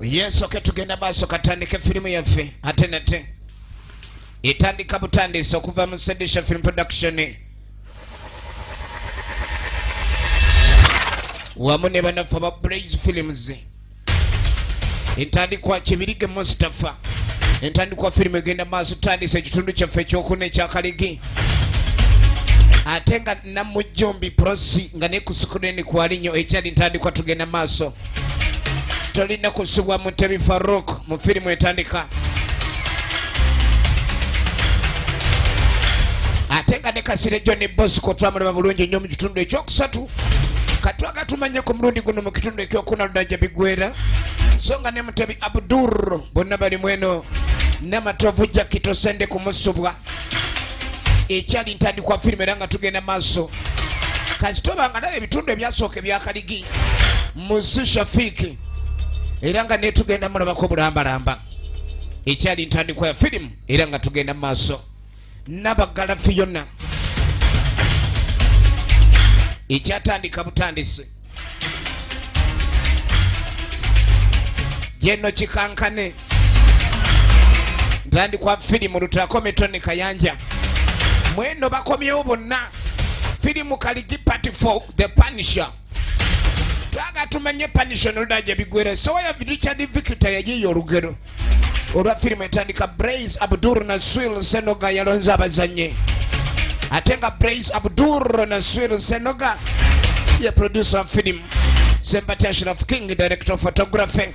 Yes, okay, tugenda maaso katandike filimu yaffe ate nate etandika butandisi okuva mu Sedisha Film Production wamu ne bannaffe aba Blaze Films. Entandikwa Kibirige Mustafa, entandikwa filimu egenda maaso tutandise ekitundu kyaffe ekyokuna ekyakaligi ate nga Namujjombi Prosi nga ne kusukuleni kwalinyo ekyali ntandikwa tugenda maaso. Tolina kusubwa Mutebi Farouk mu filimu etandika ate nga ne Kasire John Bosco twamulaba bulungi nnyo mu kitundu ekyokusatu katwaga tumanye ku mulundi guno mu kitundu ekyokuna Ludaja Bigwera so nga ne Mutebi Abdur bonna bali mweno Namatovu Jakito Sende kumusubwa ekyali ntandikwa filimu era nga tugenda maaso kasitoba nga nabe ebitundu ebyasooka ebyakaligi Musi Shafiki era nga netugenda mulabako bulambalamba ekyali ntandikwa ya filimu era nga tugenda maaso. Nabagala Fiona ekyatandika butandisi Jeno Kikankane ntandikwa filimu Lutako Metoni Kayanja mweno bakomyewo bonna filimu Kaligi Part 4 The Punisher twaga tumanye Punisher Ludaja Bigwera so ya Richard Victor yagiye olugero olwa filimu etandika Blaze Abdur na Swil Senoga yalonza abazanye ate nga Blaze Abdur na Swil Senoga ye producer of film Sembati Ashraf King director of photography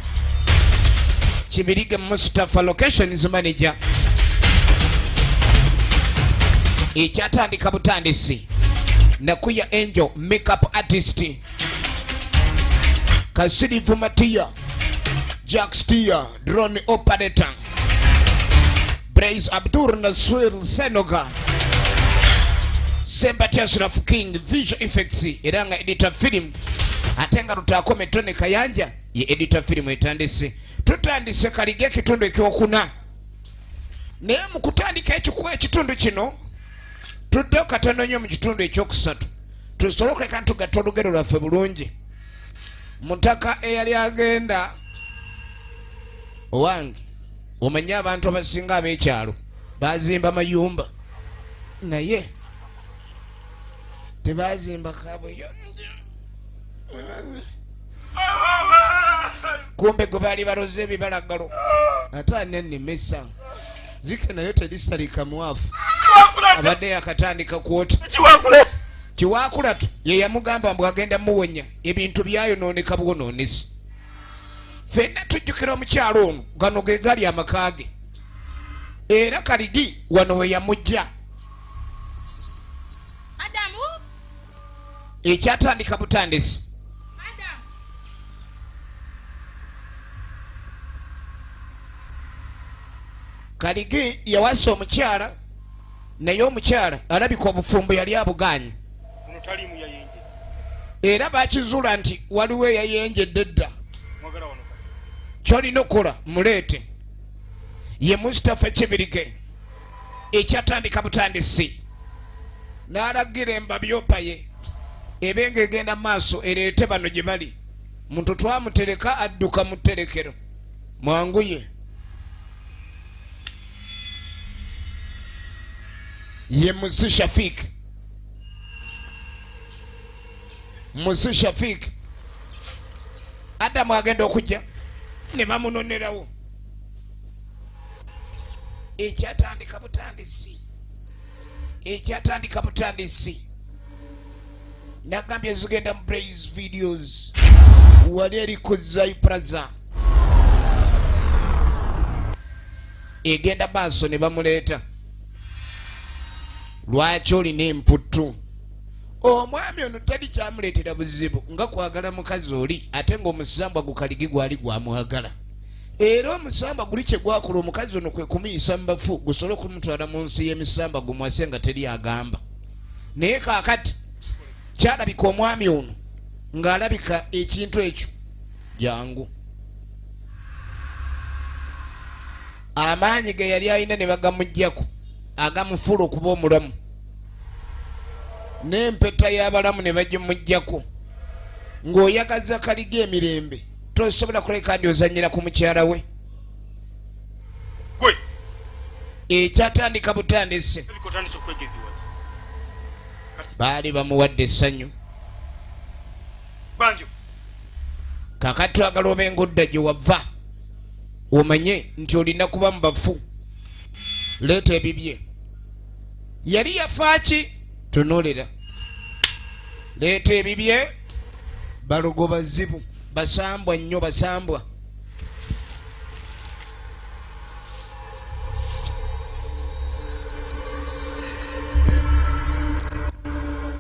Kibirige Mustafa locations manager ekyatandika butandisi Nakuya Angel makeup artist Kasiri Vumatia Jack Steer drone operator Blaze Abdur na Swil Senoga Sembati Ashraf King visual effects eranga editor film atenga Lutako Metoni Kayanja ye editor film etandise tutandise Kaligi ekitundu ekyokuna naye mu kutandika ekikuwa ekitundu kino tudde katono nnyo mu kitundu ekyokusatu tusoloke kantu gatta olugero lwaffe bulungi. Mutaka eyali agenda owange omanyi abantu abasinga ab'ekyalo bazimba mayumba naye tebazimba kabuyonjo kumbe gwe baali baloze ebibalagalo ate anennimesa zike nayo terisalika muwafu abadde yakatandika kwota Kiwakulatu ye yamugamba mbu agenda muwonya ebintu byayonooneka bwonoonesi fenna tujjukira omukyalo ono gano ge gali amakaage era Kaligi wano we yamujja Adamu ekyatandika butandisi Adamu Kaligi yawasa omukyala naye omukyala alabika obufumbo yali abuganye era bakizuula nti waliwo eyayenjedde dda kyolina okukola muleete ye Mustafa Kibirige ekyatandika butandisi n'alagira embabyopa ye ebenga egenda maaso ereete bano gye bali muntu twamutereka adduka mu tterekero mwangu ye Musi Shafik Musi Shafik Adamu agenda okujja ne bamunonerawo ekyatandika butandisi nagambye zigenda mu Blaze videos wali eri ku Zai Plaza egenda maaso ne bamuleeta lwaki olina emputtu omwami ono tali kyamuleetera buzibu nga kwagala mukazi oli ate ng'omusambwa gu Kaligi gwali gwamwagala era omusambwa guli kye gwakola omukazi ono kwe kumuyisa mu bafu gusobole okumutwala mu nsi y'emisambwa gumwase nga teri agamba naye kaakati kyalabika omwami ono ng'alabika ekintu ekyo jangu amaanyi ge yali alina ne bagamuggyako agamufula okuba omulamu n'empeta y'abalamu ne bagimuggyako ng'oyagaza Kaligi emirembe tosobola kuleka ndi ozanyira ku mukyala we gwe ekyatandika butandise baali bamuwadde essanyu banjo kakati twagala obenga odda gye wava omanye nti olina kuba mu bafu leeta ebibye yali yafaaki tunuulira leeta ebibye balogo bazibu basambwa nnyo basambwa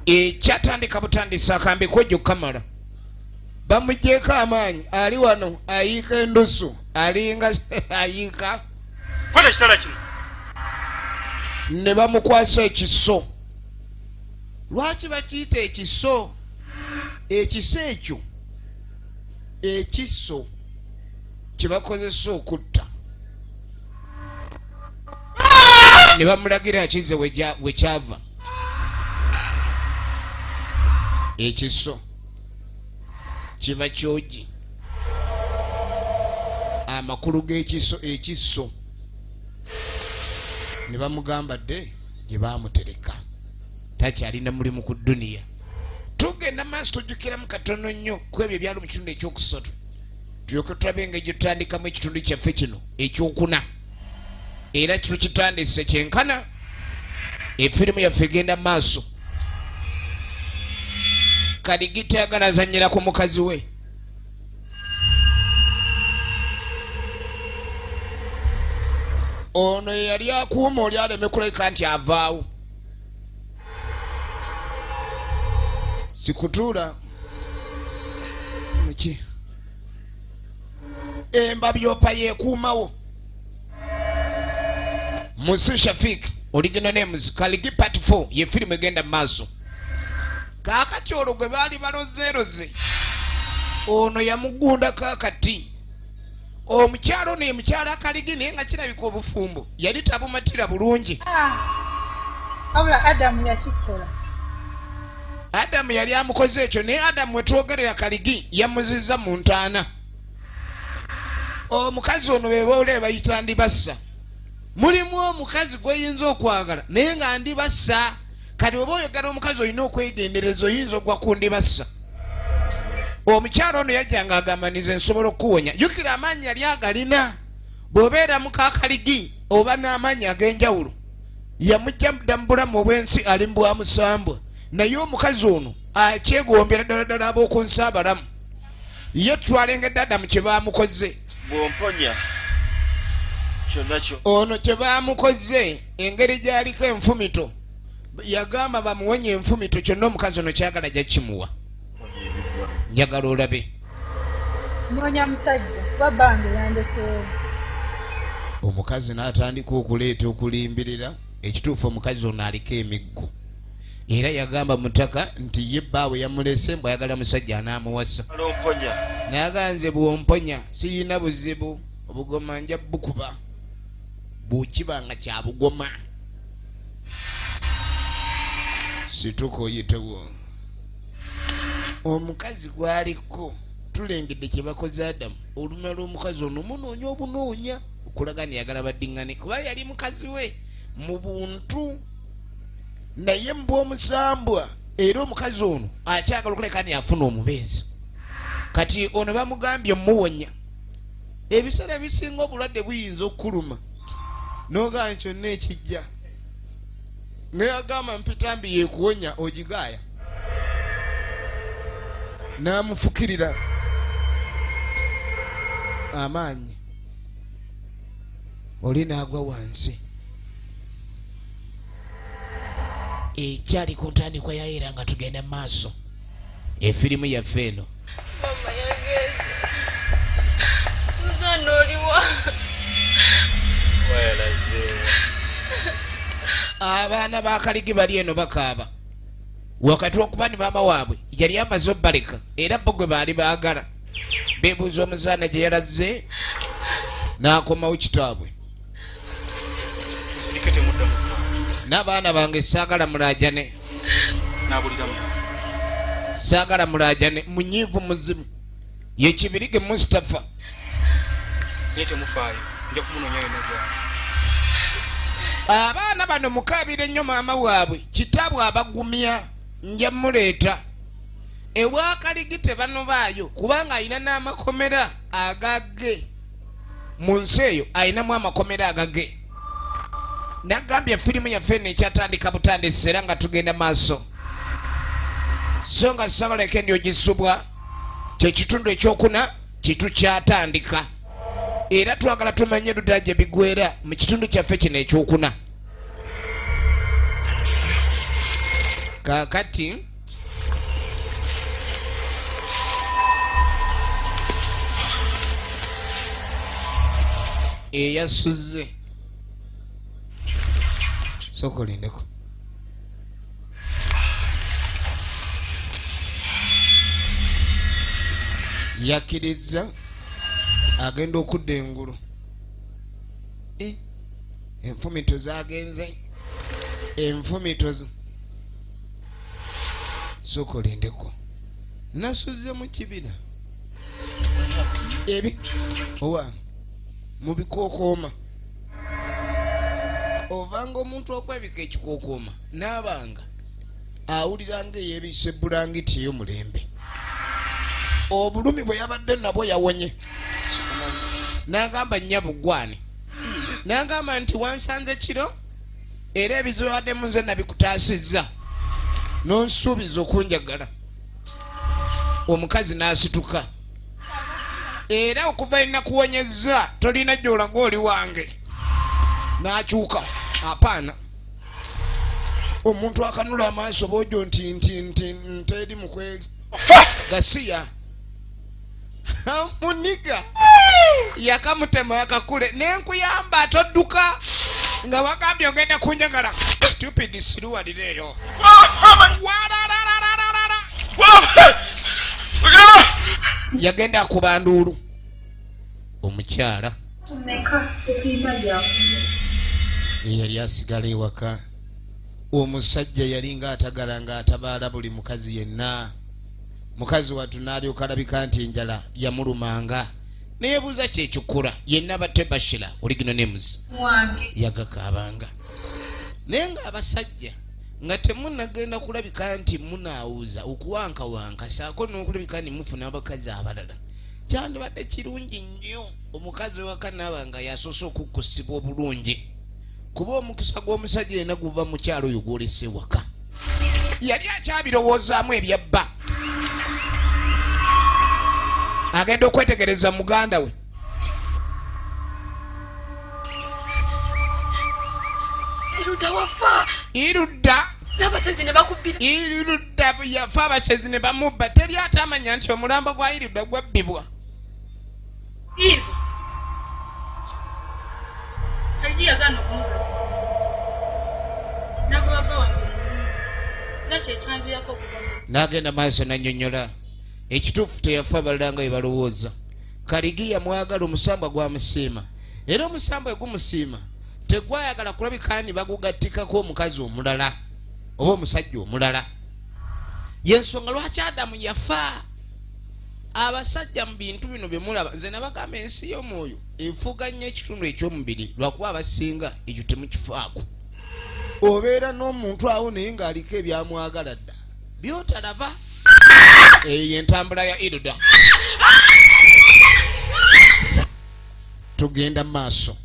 ekyatandika butandisa akambi kwejjo kamala bamugjeeko amaanyi ali wano ayiika endusu alinga ayiika kwata ekitala kino ne bamukwasa ekiso lwaki bakiyita ekiso ekiso ekyo ekiso kyebakozesa okutta ne bamulagira akize wekyava ekiso kiba kyogi amakulu g'ekiso ne bamugamba dde gye baamutereka takyalina mulimu ku duniya tugenda maaso tujjukiramu katono nnyo ku ebyo ebyali mu kitundu ekyokusatu tulyoke tulabe engeri tutandikamu ekitundu kyaffe kino ekyokuna era tukitandise kyenkana efirimu yaffe egenda maaso Kaligi tayagala azannyira ku mukazi we ono yali akuuma oli aleme kuleka nti avaawo sikutuula muki embabyopa yeekuumawo Musi Shafik original names Kaligi part 4 ye firimu egenda mu maaso kakati olwo gwe baali balozeeroze ono yamugunda kakati omukyalo ne mukyala Kaligi naye nga kirabika obufumbo yali tabumatira bulungi abula Adamu yakikola Adamu yali amukoze ekyo naye Adamu wetwogerera Kaligi yamuzizza mu ntaana omukazi ono beba ole bayita ndibassa mulimu omukazi gweyinza okwagala naye nga ndibassa kati oba oyagala omukazi olina okwegendereza oyinza ogwa ku ndibassa omukyalo ono yajjanga agambaniza nsobola okuwonya jjukira amaanyi yali agalina bw'obeera muka Kaligi oba n'amaanyi ag'enjawulo yamujja dda mu bulamu obw'ensi ali mu bwamusambwa naye omukazi ono akyegombera ddala ddala ab'oku nsi abalamu ye twalengedde Adamu kye baamukoze bw'omponya kyonna kyo ono kye baamukoze engeri gy'aliko enfumito yagamba bamuwonye enfumito kyonna omukazi ono kyagala jakimuwa njagala olabe noonya musajja babange yandeseewo omukazi n'atandika okuleeta okulimbirira ekituufu omukazi ono aliko emiggo era yagamba mutaka nti ye bbaawe yamulese mbw ayagala musajja anaamuwasa nayaganze bwomponya siyina buzibu obugoma nja bukuba bw'okibanga kya bugoma situka oyitewo omukazi gwaliko tulengedde kye bakoze Adamu olumya lw'omukazi ono munoonya obunoonya okulaga niyagala baddiŋŋane kuba yali mukazi we mu buntu naye mbw'omusambwa era omukazi ono akyagala okuleka niyafuna omubeezi kati ono bamugambye muwonya ebiseera ebisinga obulwadde buyinza okukuluma n'ogamba kyonna ekijja neyagamba mpitambi yeekuwonya ogigaaya n'amufukirira amaanyi oli n'agwa wansi ekyali ku ntandikwa yaera nga tugenda mu maaso efirimu yaffe eno mama yageze muzano oliwa abaana ba Kaligi bali eno bakaaba wakati w'okuba ni maama waabwe yali amaze obbaleka era bo gwe baali baagala beebuuza omuzaana gye yalaze n'akomawo kitaabwe n'abaana bange saagala mulaajane saagala mulaajane munyiivu muzimu ye Kibirige Mustafa. Yete mufaayo nja kumunonya yena gwa. Abaana bano mukabire nnyo maama waabwe kitaabwe abagumya nja muleeta ewa Kaligi tebanobaayo kubanga alina n'amakomera agage mu nsi eyo alinamu amakomera agage. Nagambye firimu yaffe eno ekyatandika butandisi era nga tugenda maaso so nga sabaleke ndi ogisubwa kyekitundu ekyokuna kitu kyatandika era twagala tumanye Elda gye bigwera mu kitundu kyaffe kino ekyokuna. Kaakati eyasuze sokolindeko yakiriza agenda okudda engulu. Enfumito zagenze enfumito sokolindeko nasuze mu kibira ebi owa mu bikookoma ovanga omuntu okwebika ekikookoma n'abanga awuliranga eyebise bulangiti ey'omulembe. Obulumi bwe yabadde nabwo yawonye n'agamba nnyabugwane n'agamba nti wansanze kiro era ebizibaddemu nze nabikutaasizza n'onsuubiza okunjagala. Omukazi n'asituka era okuva ina kuwonyezza tolina gy'olaga oli wange n'akyuka apaana. Omuntu akanula amaaso bw'ojjo nti nteri mukwe gasiya muniga yakamutema yakakule nenkuyamba todduka nga wagambye ogenda kunjagala. Stupid siruwalireyo yagenda kubanduulu omukyala eyali asigala ewaka. Omusajja yalinga atagala nga atabaala buli mukazi yenna. Mukazi wattu n'alyoka alabika nti enjala yamulumanga neyebuuza kyekikula yenna batte Bashira Original Names yagakaabanga naye nga abasajja nga temunagenda kulabika nti munaawuza okuwankawanka saako n'okulabika ni mufuna abakazi abalala. Kyandibadde kirungi nnyo omukazi waka naaba nga yasoose okukkusibwa obulungi kuba omukisa gw'omusajja yenna guva mu kyalo oyo gwolese waka. Yali akyabirowoozaamu ebyabba agenda okwetegereza muganda we. Elda wafa. Elda n'abasezi ne bakubira. Elda yafa abasezi ne bamubba. Teri atamanya nti omulambo gwa Elda gwabbibwa. Elda Kaligi yagana okumugata nagobaba wange nakyo ekyambirako okuva n'agenda maaso nannyonnyola ekituufu teyafa balanga bwe balowooza. Kaligi yamwagala omusambwa gwamusiima era omusambwa egumusiima tegwayagala kulabika ni bagugattikako omukazi omulala oba omusajja omulala. Yensonga lwaki Adamu yafa. Abasajja mu bintu bino bye mulaba nze nabagamba ensi y'omwoyo efuga nnyo ekitundu eky'omubiri lwakuba abasinga ekyo temukifaako. Obeera n'omuntu awo naye ng'aliko ebyamwagala dda byotalaba. Eyo entambula ya Elda. Tugenda maaso.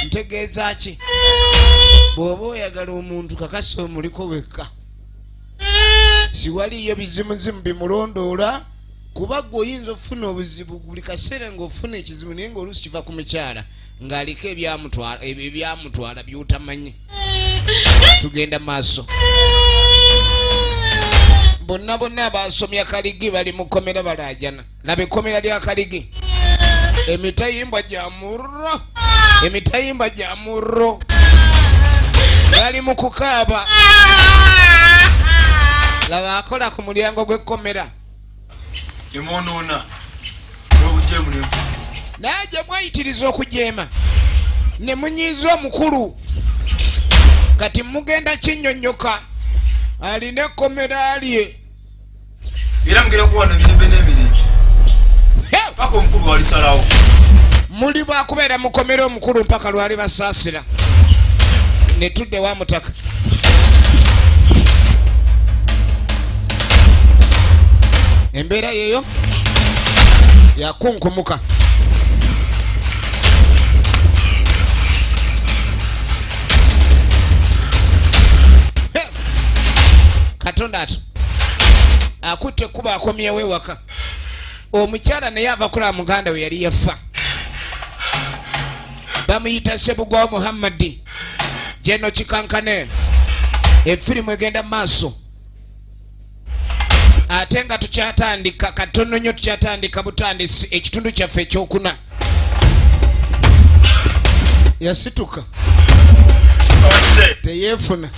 Ntegeeza ki? Bw'oba oyagala omuntu kakasa omuliko wekka. Siwaliyo bizimuzimu bimulondoola kuba gwe oyinza okufuna obuzibu buli kaseera ng'ofuna ekizibu naye ng'oluusi kiva ku mukyala ng'aliko ebyamutwala by'otamanyi. Tugenda maaso. Bonna abasomya Kaligi bali mu kkomera balaajana. Laba ekkomera lya Kaligi. Emitayimbwa gya murro. Emitayimbwa gya murro. Bali mu kukaaba. Laba akola ku mulyango gw'ekkomera. Yemonoona. N'obujemule. Naye mwayitiriza okujeema. Ne munyiiza omukulu. Kati mugenda kinnyonnyoka. Alina ekkomera lye. Era mugera kuwana emirembe n'emirembe. walisalawo muli bwakubeera mukomera omukulu mpaka lwali basaasira ne tudde wa mutaka embeera yeeyo yakunkumuka katonda ato akutte kuba akomyewo ewaka omukyala naye ava kula muganda we yali yafa bamuyita Sebugwa Muhammadi jeno kikankane efirimu egenda maaso ate nga tukyatandika katono nnyo tukyatandika butandisi ekitundu kyaffe ekyokuna yasituka teyeefuna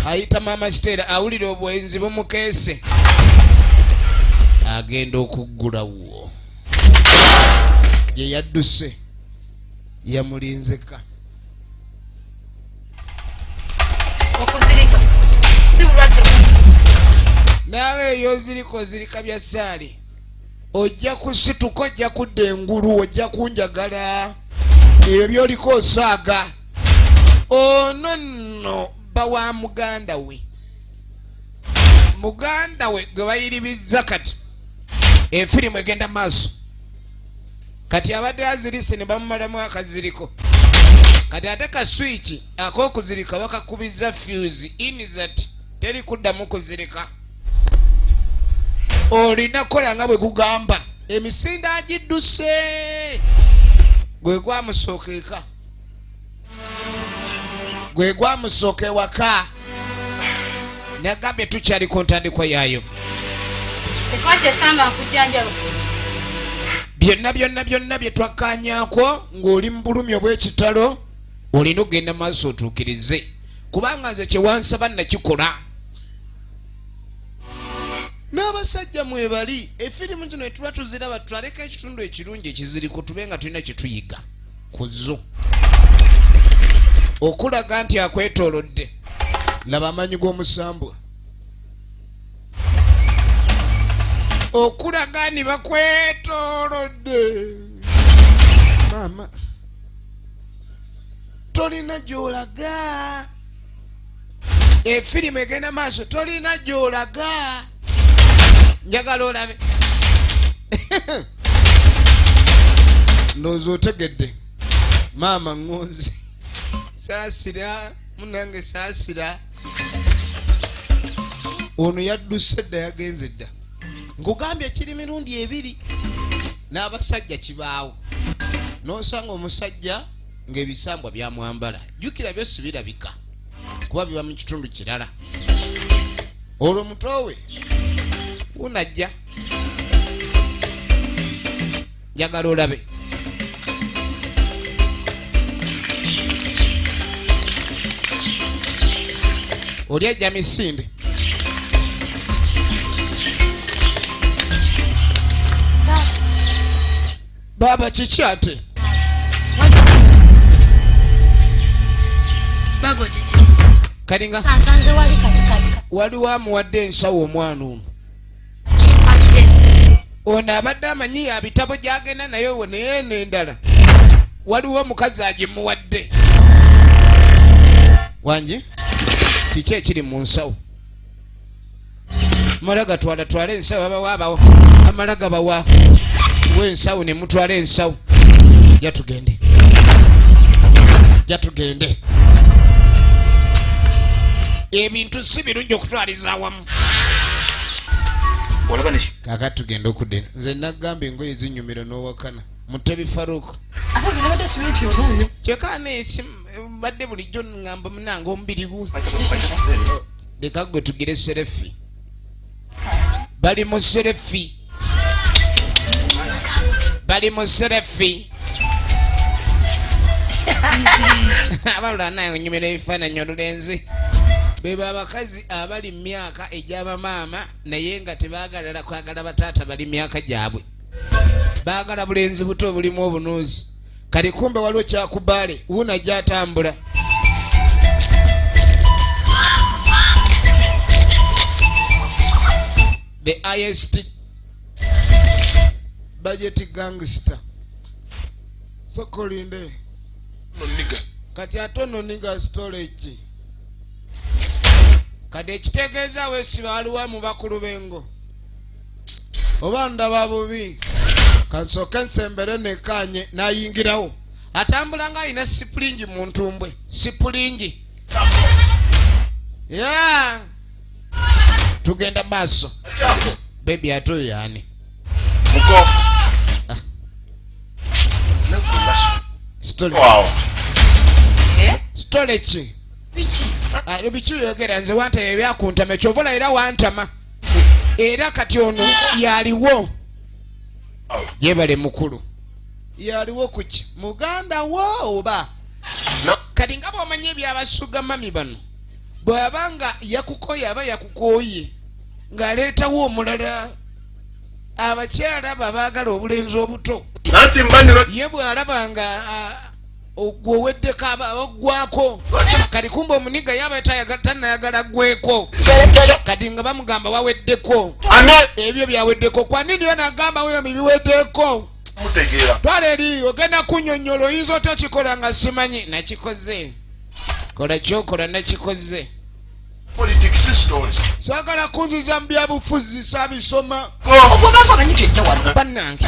ayita maama Siteera awulira obwenzi bumukeese agenda okuggulawo ye yadduse yamulinzeka okuzirika si bulwadde naawe eyozirika zirika bya ssaali ojja kusituka ojja kudda engulu ojja kunjagala ebyo byoliko osaaga ono nno bawa muganda we gwe bayiribizza kati efirimu egenda maaso kati abadde azirise ne bamumalamu akaziriko kati ate kaswiki ak'okuzirika bakakubiza fuse inizat teri kuddamu kuzirika olina kola nga bwe kugamba emisinde agidduse gwe gwamusooka ewaka nagambye tukyali ku ntandikwa yaayo tekwatesanga nkujjanjalo byonna bye twakkaanyaako ng'oli mu bulumi obw'ekitalo olina okugenda maaso otuukirize kubanga nze kyewansaba nakikola n'abasajja mwebali efirimu zino etuba tuziraba twaleka ekitundu ekirungi ekiziriko tube nga tulina kyetuyiga ku zo okulaga nti akwetoolodde laba amaanyi g'omusambwa okulaga ni bakwetoolodde maama tolina gy'olaga efirimu egenda maaso tolina gy'olaga njagala olabe ndowooza otegedde maama ŋŋonzi saasira munange saasira ono yadduse dda yagenze dda nkugambye kiri mirundi ebiri n'abasajja kibaawo n'osanga omusajja ng'ebisambwa byamwambala jjukira byo sibirabika kuba biba mu kitundu kirala olwo mutowe unajja njagala olabe oli ajja misinde baba kiki ate bago kiki kalinga sansanze wali katikati waliwo amuwadde ensawo omwana ono ono abadde amanyi ya bitabo gyagenda naye naye n'endala waliwo omukazi agimuwadde wangi kiki ekiri mu nsawo mala twala ensawo abawo amala gabawa wensawo ne mutwala ensawo jatugende ebintu si birungi okutwaliza awamu kakati tugenda okudde nze nagamba engoye zinyumira n'owakana Mutebi Faruku kyekane badde bulijjo ngamba munange omubiri gwo leka gwe tugire serefi bali mu serefi abalula naye onyumira ebifaananyi olulenzi beba abakazi abali mu myaka egy'abamaama naye nga tebaagalala kwagala bataata bali myaka gyabwe baagala bulenzi buto bulimu obunuuzi kati kumbe waliwo kyakubaale wuuna gyatambula the IST budget gangster sokolinde kati atono niga storage kati ekitegeeza wesiba waliwo mu bakulu b'engo oba ndaba bubi kansooke nsembere nekanye nayingirawo atambula nga alina sipulingi mu ntumbwe sipulingi ya tugenda maaso bebi atoyo yani muko storage biki yogera nze wantama ebyakuntama ekyovola era wantama era kati ono yaliwo yebale mukulu yaliwo kuki muganda wo oba kati nga bwomanya ebyabasuga mami bano bw'abanga yakukoye aba yakukoye ng'aleetawo omulala abakyala babaagala obulenzi obuto ye bw'alabanga ogwo oweddeko abaggwako kati kumba omuniga yaba tanayagala gweko kati nga bamugamba waweddeko ebyo byaweddeko kwaniniyo nagamba weyo mibiweddeko twala eri ogenda kunyonyola oyinza otokikola nga simanyi nakikoze kola kyokola nakikoze sagala kunziza mu byabufuzi sabisoma bannange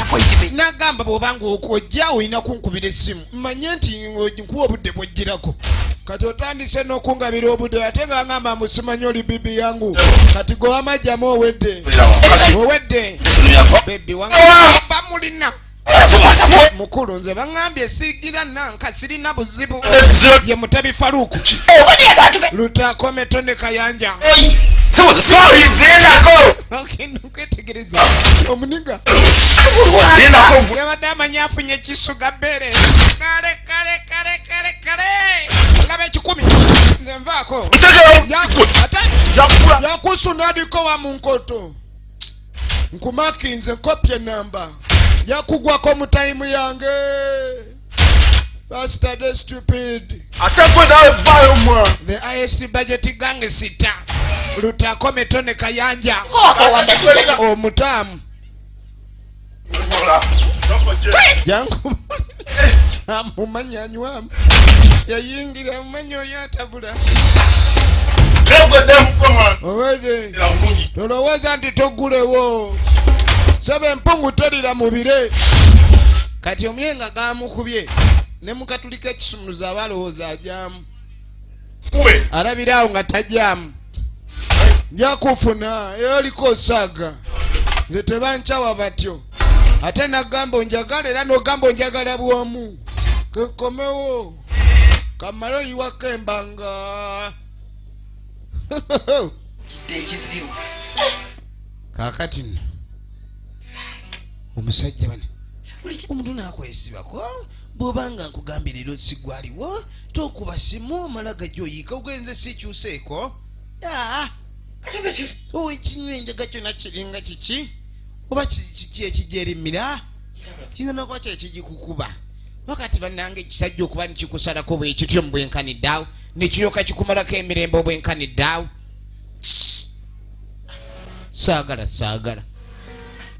nagamba bwobanga okojja olina kunkubira essimu mmanye nti nkuwa obudde bwojjirako kati otandise n'okungabira obudde ate nga ngamba musimanyi oli bibi yangu kati gwe wamajjamu owedde bebi wange bamulina mukulu nze baŋŋambye sigira nanka sirina buzibu ye mutabi faluku lutakome ne kayanja nkwetegereza omuniga yabadde amanya afunye ekisuga bbere kale laba ekikumi nze nvaako yakusunadiko wa mu nkoto nkumakinze nkopye namba yakugwako mu time yange bastard stupid the highest budget gangster lutakome ne kayanja omutamu jangu amumanyanywamu yayingira mumanyo lyatabula owede tolowooza nti togulewo saba empungu tolira mubire kati omyenga gamukubye ne mukatulika ekisumuluza abalowooza ajamu alabirawo nga tajamu njakufuna eyoliko osaaga nze tebankyawa batyo ate nagamba onjagala era nogamba onjagala bwomu kenkomewo kamale oyiwako embanga kakati nno omusajja bane omuntu nakwesibako bwobanga nkugambirira sigwaliwo tokuba simu omala gajjoyika ogenze sikyuseeko owekinywenjaga kyona kiringa kiki oba kiki ekijerimira kigenda kuba kyekigikukuba wakati bannange ekisajja okuba nikikusalako bwekityo mu bwenkaniddeawo nekiryoka kikumalako emirembe obwenkaniddeawo saagala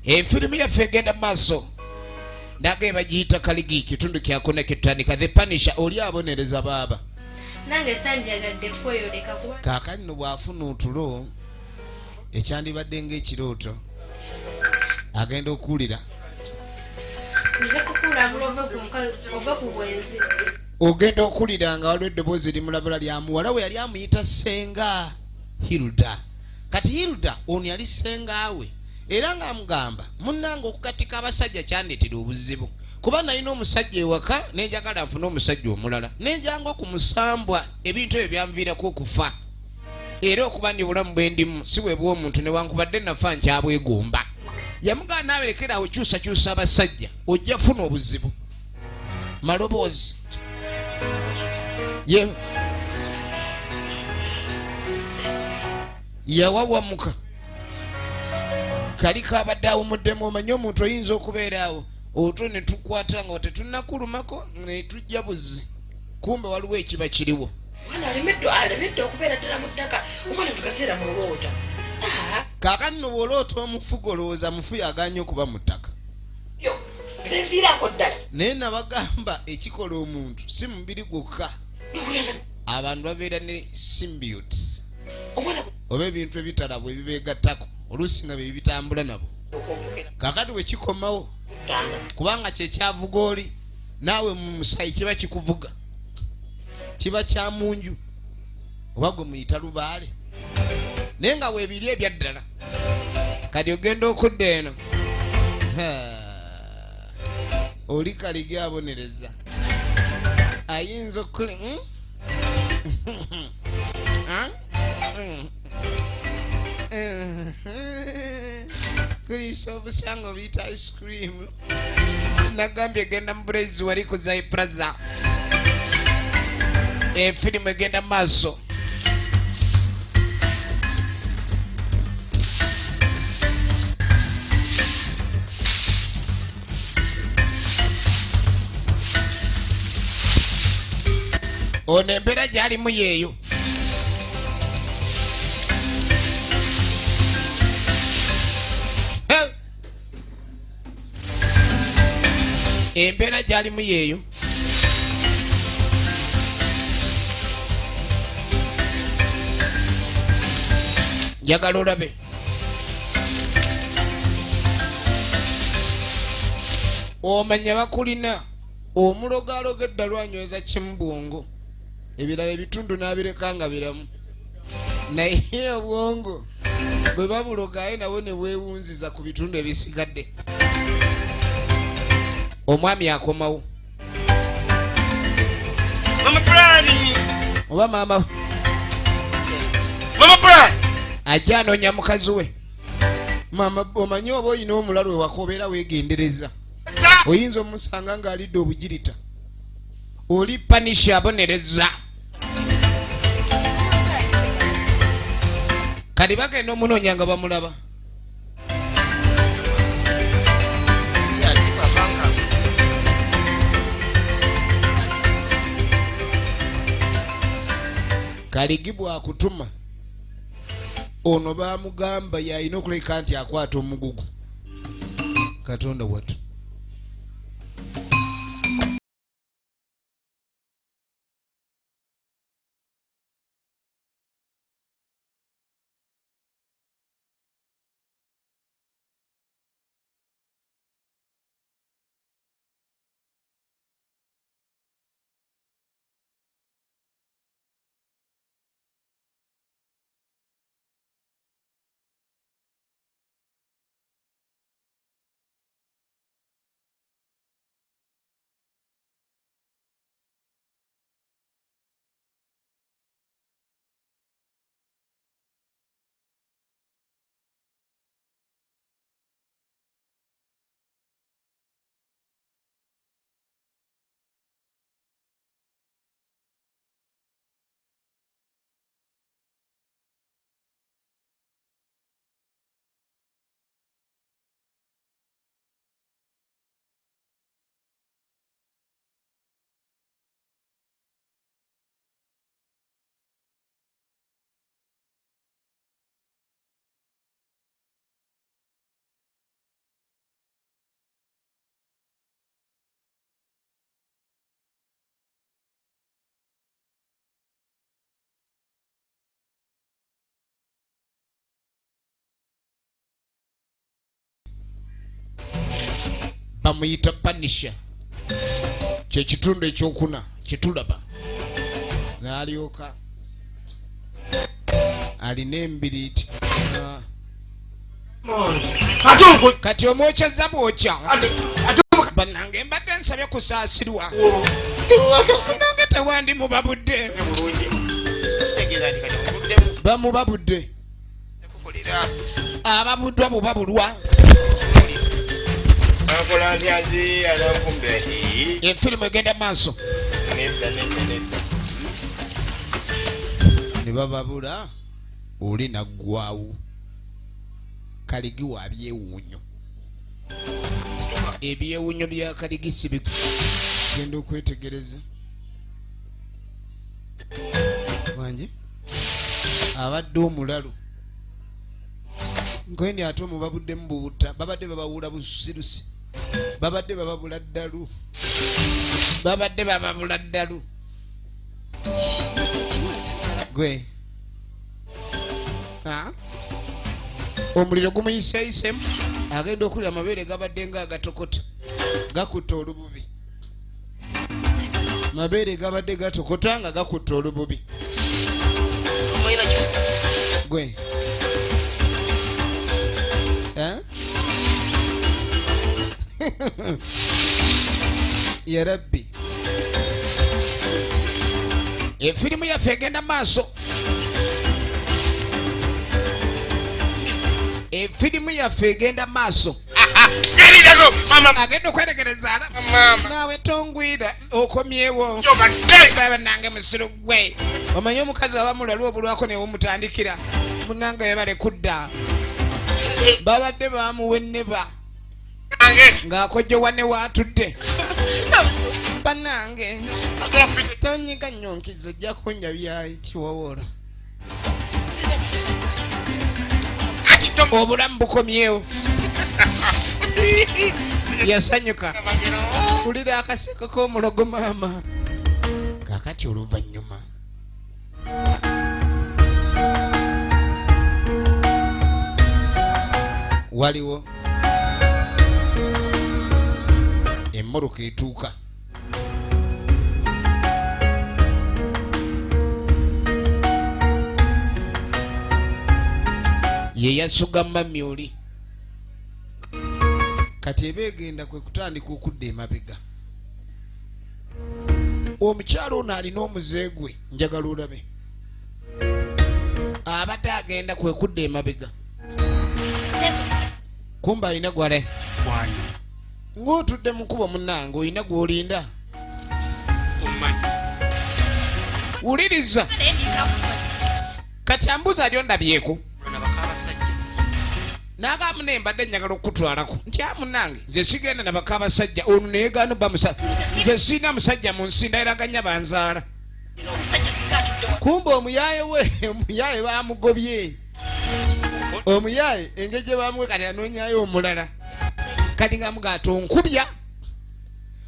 efirimu yaffe egenda mu maaso naga bagiyita kaligi kitundu kyakona kitandika the punisher oli abonereza baaba nange sanjagadde kweyoleka kuba kaakati no bwafuna otulo ekyandibadde ng'ekirooto agenda okuwulira nze kukula bulove ova ku bwenzi ogenda okuwulira nga waliwo eddoboozi limulabula lya muwala we yali amuyita senga Hilda kati Hilda ono yali sengaawe era ng'amugamba munnange okukatika abasajja kyandetera obuzibu kuba nalina omusajja ewaka nenjagala nfune omusajja omulala nenjanga okumusambwa ebintu ebyo byanviirako okufa era okuba ndi bulamu bwendimu si bwe bw'omuntu newankubadde nafa nkyabwegomba yamugamba naaberekera awo kyusakyusa abasajja ojja funa obuzibu maloboozi ye yawawamuka kali kabadde awumuddemu omanye omuntu oyinza okubeera awo otwo ne tukwata nga tetunnakulumako ne tujja buzi kumbe waliwo ekiba kiriwo alemedde okubeera ddala mu ttaka omwana tukaseera mu lwoota kaakati no bw'oloota omufu golowooza mufu yaganye okuba mu ttaka neviirako ddala naye nabagamba ekikola omuntu si mubiri gwokka abantu babeera ne symbiotes oba ebintu ebitalabwa ebibeegattako oluusi nga bye bitambula nabo kakati bwe kikomawo kubanga kyekyavuga oli naawe mu musayi kiba kikuvuga kiba kya munju oba gwe muyita lubaale naye nga weebiri ebyaddala kati ogenda okudda eno oli kaligi abonereza ayinza okuli kuliisa obusango biyita ice cream nagambye egenda mu bulezi wali kuza plaza efirimu egenda mu maaso ono embeera gyalimu yeeyo embeera gyalimu yeeyo njagala olabe omanya bakulina omulogaloga edda lwanyweza kimubwongo ebirala ebitundu n'abireka nga biramu naye obwongo bwe babulogaye nabo ne bwewunziza ku bitundu ebisigadde omwami akomawo oba maama ajja anoonya mukazi we maama omanyi oba oyina omulalu ewaka obeera weegendereza oyinza omusanga ng'alidde obugirita oli panisha abonereza kati bagenda omunoonya nga bamulaba kaligi bwakutuma ono bamugamba yalina okuleka nti akwata omugugu katonda watu bamuyita panisha kyekitundu ekyokuna kyetulaba n'alyoka alina embiriiti kati omwokyeza bwokya banange mbadde nsabye kusaasirwa nange tewandi mubabudde bamubabudde ababuddwa bubabulwa efirimu egenda maaso ne bababula oli naggwawo kaligi wa byewuunyo ebyewuunyo bya kaligi sibiku genda okwetegereza wange abadde omulalu nkweni ate omubabudde mu buwuta babadde babawula busirusi babadde bababula ddalu babadde bababula ddalu gwe omuliro gumuyiseeyisemu agenda okulira amabeere gabadde nga agatokota gakutta olububi mabeere gabadde gatokota nga gakutta olububi gwe ya rabbi efirimu yaffe egenda maaso efirimu yaffe egenda maaso agenda okweregereza naawe tongwira okomyewo baba nange musiru gwe omanyi omukazi abamulwali obulwako newomutandikira munange yebale kudda babadde bamuweneba ng'akojjowa ne waatudde banange tonyiga nyonkizo ojja kunjabya kiwowoolo obulamu bukomyewo yasanyuka kulira akaseko k'omulogo maama kakati oluvannyuma waliwo emmoroka etuuka ye yasuga mamyoli kati ebeegenda kwe kutandika okudda emabega omukyalo ono alina omuze gwe njagala olabe abadde agenda kwe kudda emabega kumba alina gwale ng'otudde mukubo munnange olina gw'olinda wuliriza kati ambuza alyo ndabyeko nagamba ne mbadde njagala okutwalako nti amunange nze sigenda nabaka abasajja ono neyegaana obba musajja nze sirina musajja mu nsi ndayiraganya banzaala kumba omuyaye we omuyaye bamugobye omuyaye engeri gye bamugwe kati anoonyayo omulala kati nga mugaata onkubya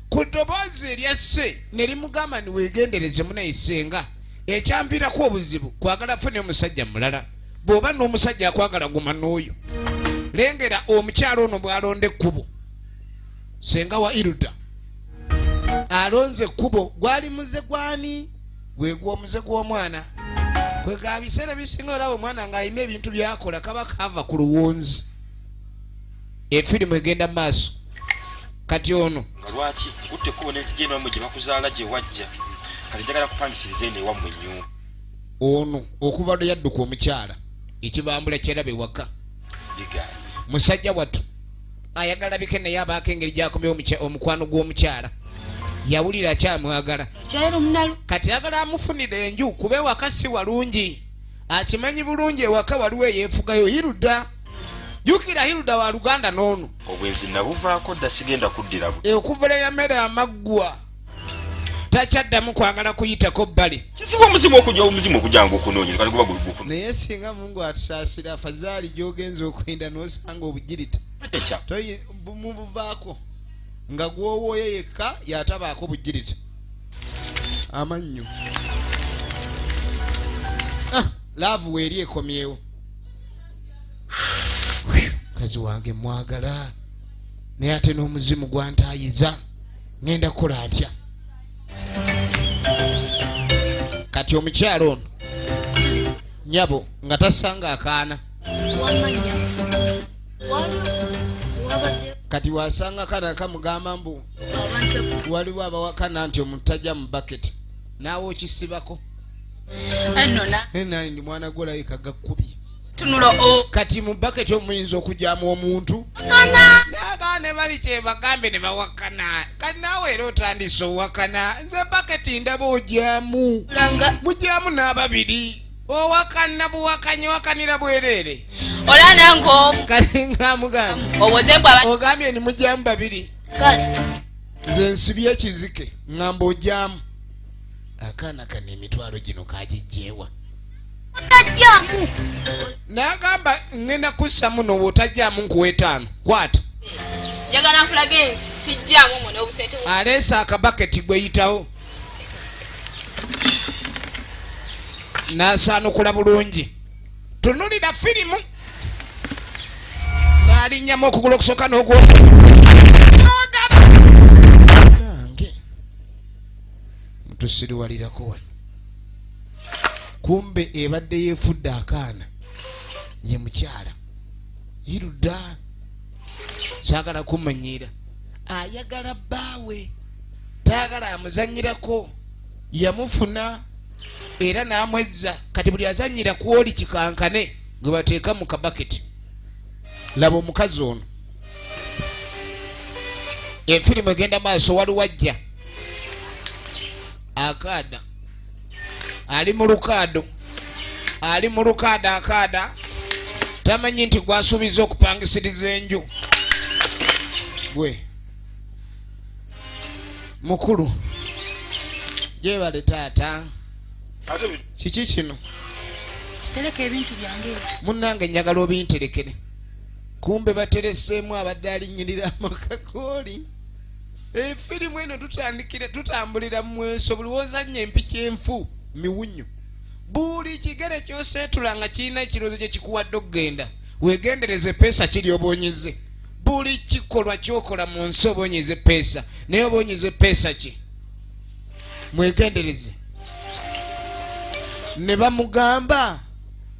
ku ddoboozi eryasse ne limugamba niweegendereze munayisenga ekyamviirako obuzibu kwagala fune omusajja mulala bw'oba n'omusajja akwagala guma n'oyo lengera omukyalo ono bw'alonda ekkubo senga wa Iruda alonze ekkubo gwali muze gwani gwegwa omuze gw'omwana kwega biseera bisinga olaba omwana ng'alina ebintu byakola kaba kava ku luwonzi efirimu egenda maaso kati ono nga lwaki nkutte ekkubo n'enzigenda wammwe gye bakuzaala gye wajja kati njagala kupangisiriza eno ewammwe ennyumba ono okuva lwe yadduka omukyala ekibambula kyerabe waka musajja wattu ayagala bike naye abaako engeri gyakomyewo omukwano gw'omukyala yawulira akyamwagala kati ayagala amufunira enju kuba ewaka si walungi akimanyi bulungi ewaka waliwo eyeefugayo Iruda jukira Iruda wa Luganda n'ono obwenzi nabuvaako dda sigenda kuddira okuvula yamere amaggwa takyaddamu kwagala kuyitako bbali kizibu omuzimu okujanga okunoonyera kale guba gukuno naye singa Mungu atusaasira afazaali gy'ogenza okwenda n'osanga obugirita mubuvaako nga gw'owooyo yekka yatabaako bugirita amannyo laavu weeri ekomyewo mukazi wange mwagala naye ate n'omuzimu gwantaayiza ngenda kukola atya kati omukyalo ono nyabo nga tasanga akaana kati wasanga kana kamugamba mbu waliwo abawakana nti omuntu tajja mu baketi naawe okisibako enani ndi mwana gwolayika gakkubye kati mu baketi omuyinza okujjamu omuntu nagaa ne bali kyebagambe ne bawakana kati naawe era otandise owakana nze baketi ndaba ojjamu mujjamu n'ababiri owakana buwakanye wakanira bwereere kati ngamugamba ogambye ni mujjamu babiri nze nsibye ekizike ngamba ojjamu akaana kano emitwalo gino kagijjeewa nagamba ngenda kussa muno bw'otajjaamu nkuwa 5 kwata njagala nkulage nti sijjaamu omwo n'obusente aleesa akabaketi gweyitawo n'asaanukula bulungi tunulira firimu n'alinnyamu okugulu okusooka n'ogwanange mutusiriwalirako wano kumbe ebadde yeefudde akaana ye mukyala iruda saagala kumanyiira ayagala bbaawe taagala amuzanyirako yamufuna era n'amwezza kati buli azanyira ku oli kikankane gwe bateeka mu kabaketi laba omukazi ono efirimu egenda maaso waliwo ajja akaada ali mu lukaado akaada tamanyi nti gwasuubiza okupangisiriza enju gwe mukulu gyebale taata kiki kino tereka ebintu byange munnange njagala obinterekere kumbe batereseemu abadde alinyirira amakakooli efirimu eno tutambulira mweso buli wozanya empiki enfu miwunyo buli kigere kyoseetula nga kirina ekiroozo kye kikuwadde okugenda wegendereze peesa kiri obonyeze buli kikolwa kyokola mu nsi obonyeze peesa naye obonyeze peesa ki mwegendereze ne bamugamba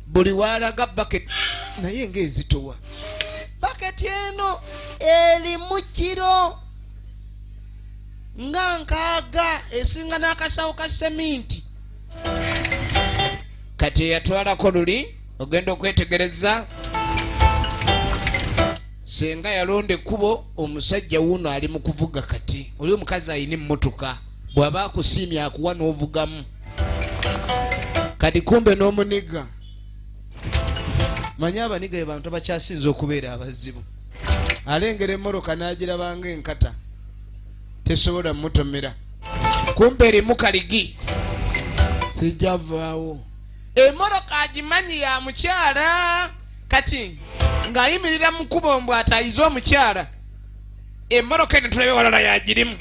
buli walaga baketi naye ng'ezitowa baketi eno erimu kiro nga nkaaga esinga n'akasawo ka seminti kati eyatwalako luli ogenda okwetegereza senga yalonda ekkubo omusajja wuno ali mu kuvuga kati oli omukazi ayina emmotoka bw'aba akusiimye akuwa n'ovugamu kati kumbe n'omuniga manyi abaniga be bantu abakyasinza okubeera abazibu alengera emmoroka n'agirabanga enkata tesobola mutomera kumbe erimu kaligi sijavaawo emmoroka agimanyi ya mukyala kati ng'ayimirira mu kkubo mbw atayize omukyala emmoroka eno tulabe walala yagirimu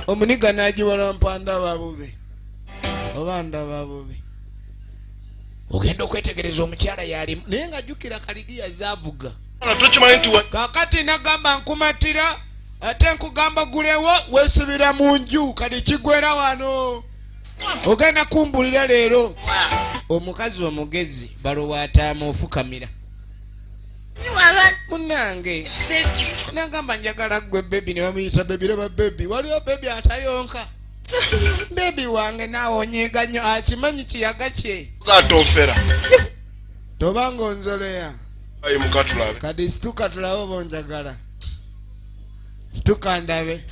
omuniga n'agiwala mpandaba bubi oba ndaba bubi ogenda okwetegereza omukyala yalimu naye ng'ajjukira kaligi yazaavuga kakati nagamba nkumatira ate nkugamba gulewo weesibira mu nju kati kigwera wano ogenda kumbulira leero omukazi omugezi balowaatama ofukamira munange nagamba njagala gwe bebi ne bamuyita bebi leba bebi waliwo bebi atayonka bebi wange naawe onyiiga nnyo akimanyi kiyaga kye tobanga onzoleya kati situka tulabe oba onjagala situka ndabe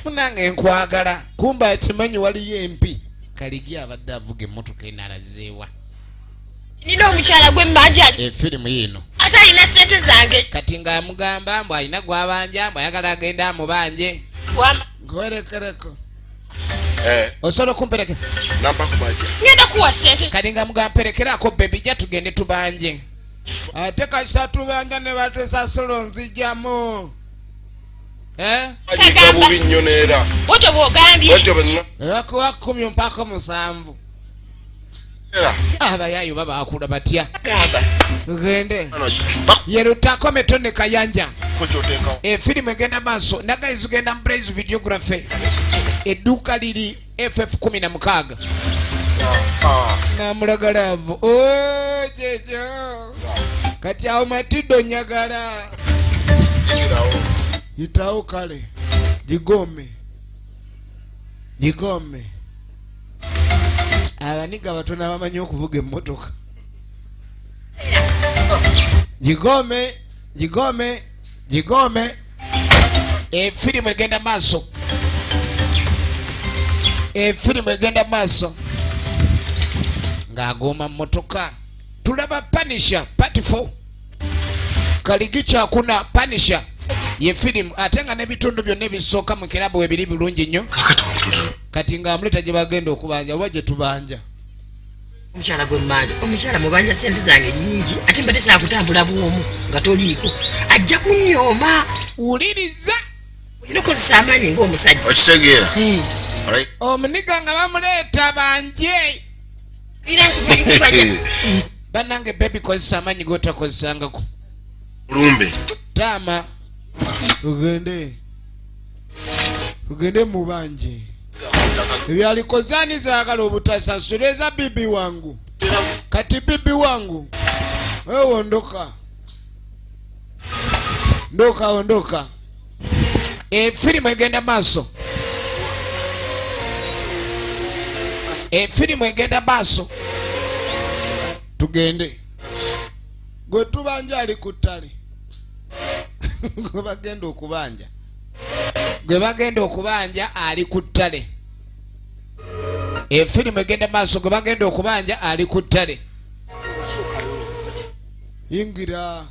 munange nkwagala kumba akimanyi waliyo empi kaligi abadde avuga emmotoka enalazeewa nina omukyala gwe mbanja efirimu yino ate alina sente zange kati ng'amugamba mbu alina gwabanja mbu ayagala agenda amubanje nkwerekereko osobola okumperekera ngenda kuwa sente kati ng'amugamba mperekerako bebi jja tugende tubanje ate kasita tubanja ne batesasula onzijamu bubi nnyo neera bwotyo bw'ogambye ebakuwa 10 mpaka 7 abayaayo babakula batya tugende yerutako metone kayanja efirimu egenda maaso nagayi zigenda mu praise videography edduuka liri FF16 namulagalaavu jejo kati awo matido nyagala yitawo kale jigome abaniga batono abamanyi okuvuga emmotoka jigome efirimu egenda maaso ng'agoma mmotoka tulaba Punisher Part 4 kaligi kyakuna Punisher ye firimu ate nga n'ebitundu byonna ebisooka mu kirabu webiri bulungi nnyo kati ng'amuleta gye bagenda okubanja oba gye tubanja Omukyala gwe mmanja. Omukyala mubanja sente zange nnyingi ate mbadde saakutambula bwomu nga toliiko. Ajja kunyooma. Wuliriza. Olina okozesa amaanyi ng'omusajja. Okitegeera. Omuniga nga bamuleeta banje. Bannange baby kozesa amaanyi g'otakozesangako. Lumbe. Taama. Tugende mu banje. Ebyalikozaani zaagala obutasasula eza bibi wangu. Kati bibi wangu. Wewe ondoka. Ondoka. Firimu egenda maaso. Firimu egenda maaso. Tugende. Gwe tubanja ali ku ttale. Gwe bagenda okubanja ali ku ttale. Firimu egenda maaso gwe bagenda okubanja ali ku ttale. Yingira.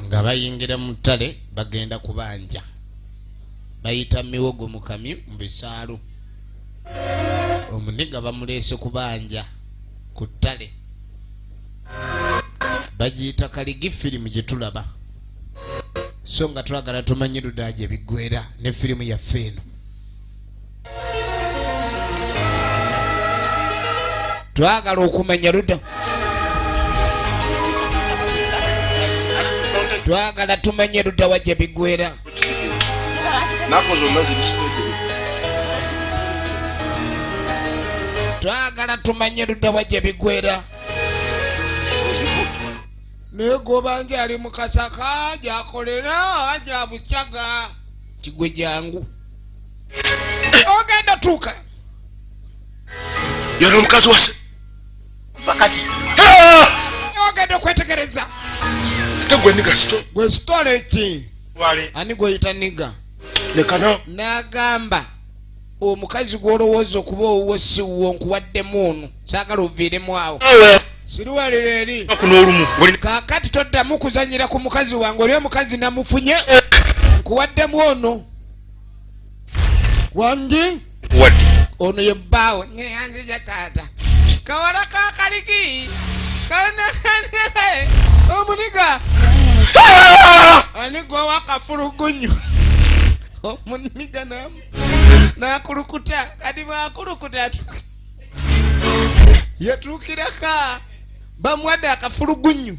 Nga bayingira mu ttale bagenda kubanja. Bayita miwogo mu kamyu mu bisaalu. Omuniga bamuleese kubanja ku ttale. Bagiyita kaligi firimu gye tulaba. So nga twagala tumanye Luda gye biggweera ne firimu yaffe eno. Twagala okumanya Luda. Twagala tumanye Luda wa gye biggweera. Twagala tumanye Luda wa gye biggweera. Naye gobanje ali mu kasaka gyakolera aja buchaga kigwe jangu. Ogenda tuuka. Yali omukazi wase. Bakati. Ogenda kwetegereza. Tegwe niga sto. Gwe stole ki? Wale. Ani gwe yita niga. Lekana. Nagamba omukazi gw'olowooza okuba owuwo si wuwo nkuwaddemu ono. Saagala oviiremu awo. Siriwalira eri. Kaakati toddamu kuzanyira ku mukazi wange. Oli omukazi namufunye. Nkuwaddemu ono. Wangi? Waddi. Ono ye bbaawe. Ngeyanzija taata. Kawala ka kaligi. Omuniga. Ani gwe wakafulugunyu. Omuniga nakulukuta. Kati bwakulukuta yatuukiraka. Bamwadde akafulugunyu.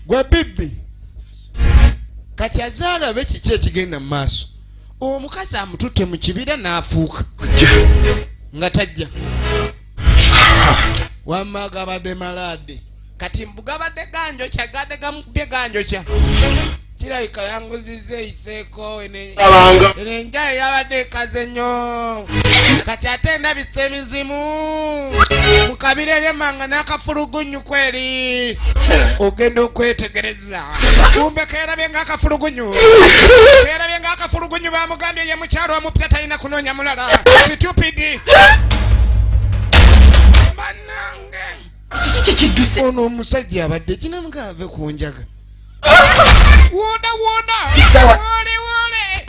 Gwe bibi. Kati azaala be kiki ekigenda mu maaso. Omukazi amututte mu kibira n'afuuka. Nga tajja. Wamma gabadde malade. Kati mbugabadde ganjokya gadde gamukubye ganjokya. Kirayika yanguzize iseeko enenja yabadde ekaze nnyo. Kati ate ndabise emizimu. Mukabirere manga n'akafulugunyu kweri. Ogenda okwetegereza. Kumbe keerabye ng'akafulugunyu. Keerabye ng'akafulugunyu bamugambye ye mukyalo omupya talina kunoonya mulala. Stupid. Bannange. Ono omusajja abadde kinamugave ku njaga. Wona. Wole.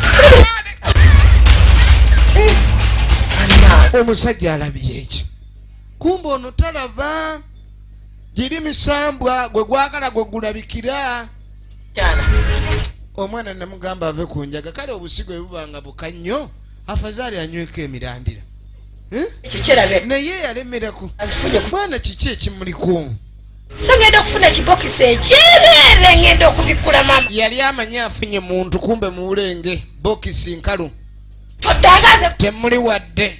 Omusajja alabye eki. Kumbe ono talaba. Giri misambwa gwe gwagala gwe gulabikira. Omwana namugamba ave ku njaga. Kale obusigo ebubanga buka nnyo. Afazaali anyweko emirandira. Naye yalemerako. Mwana kiki ekimuliko? Ngenda okufuna ekibokisi ekyereere ngenda okubikula mama. Yali amanya afunye muntu kumbe muwulenge. Bokisi nkalu. Todagaze. Temuli wadde.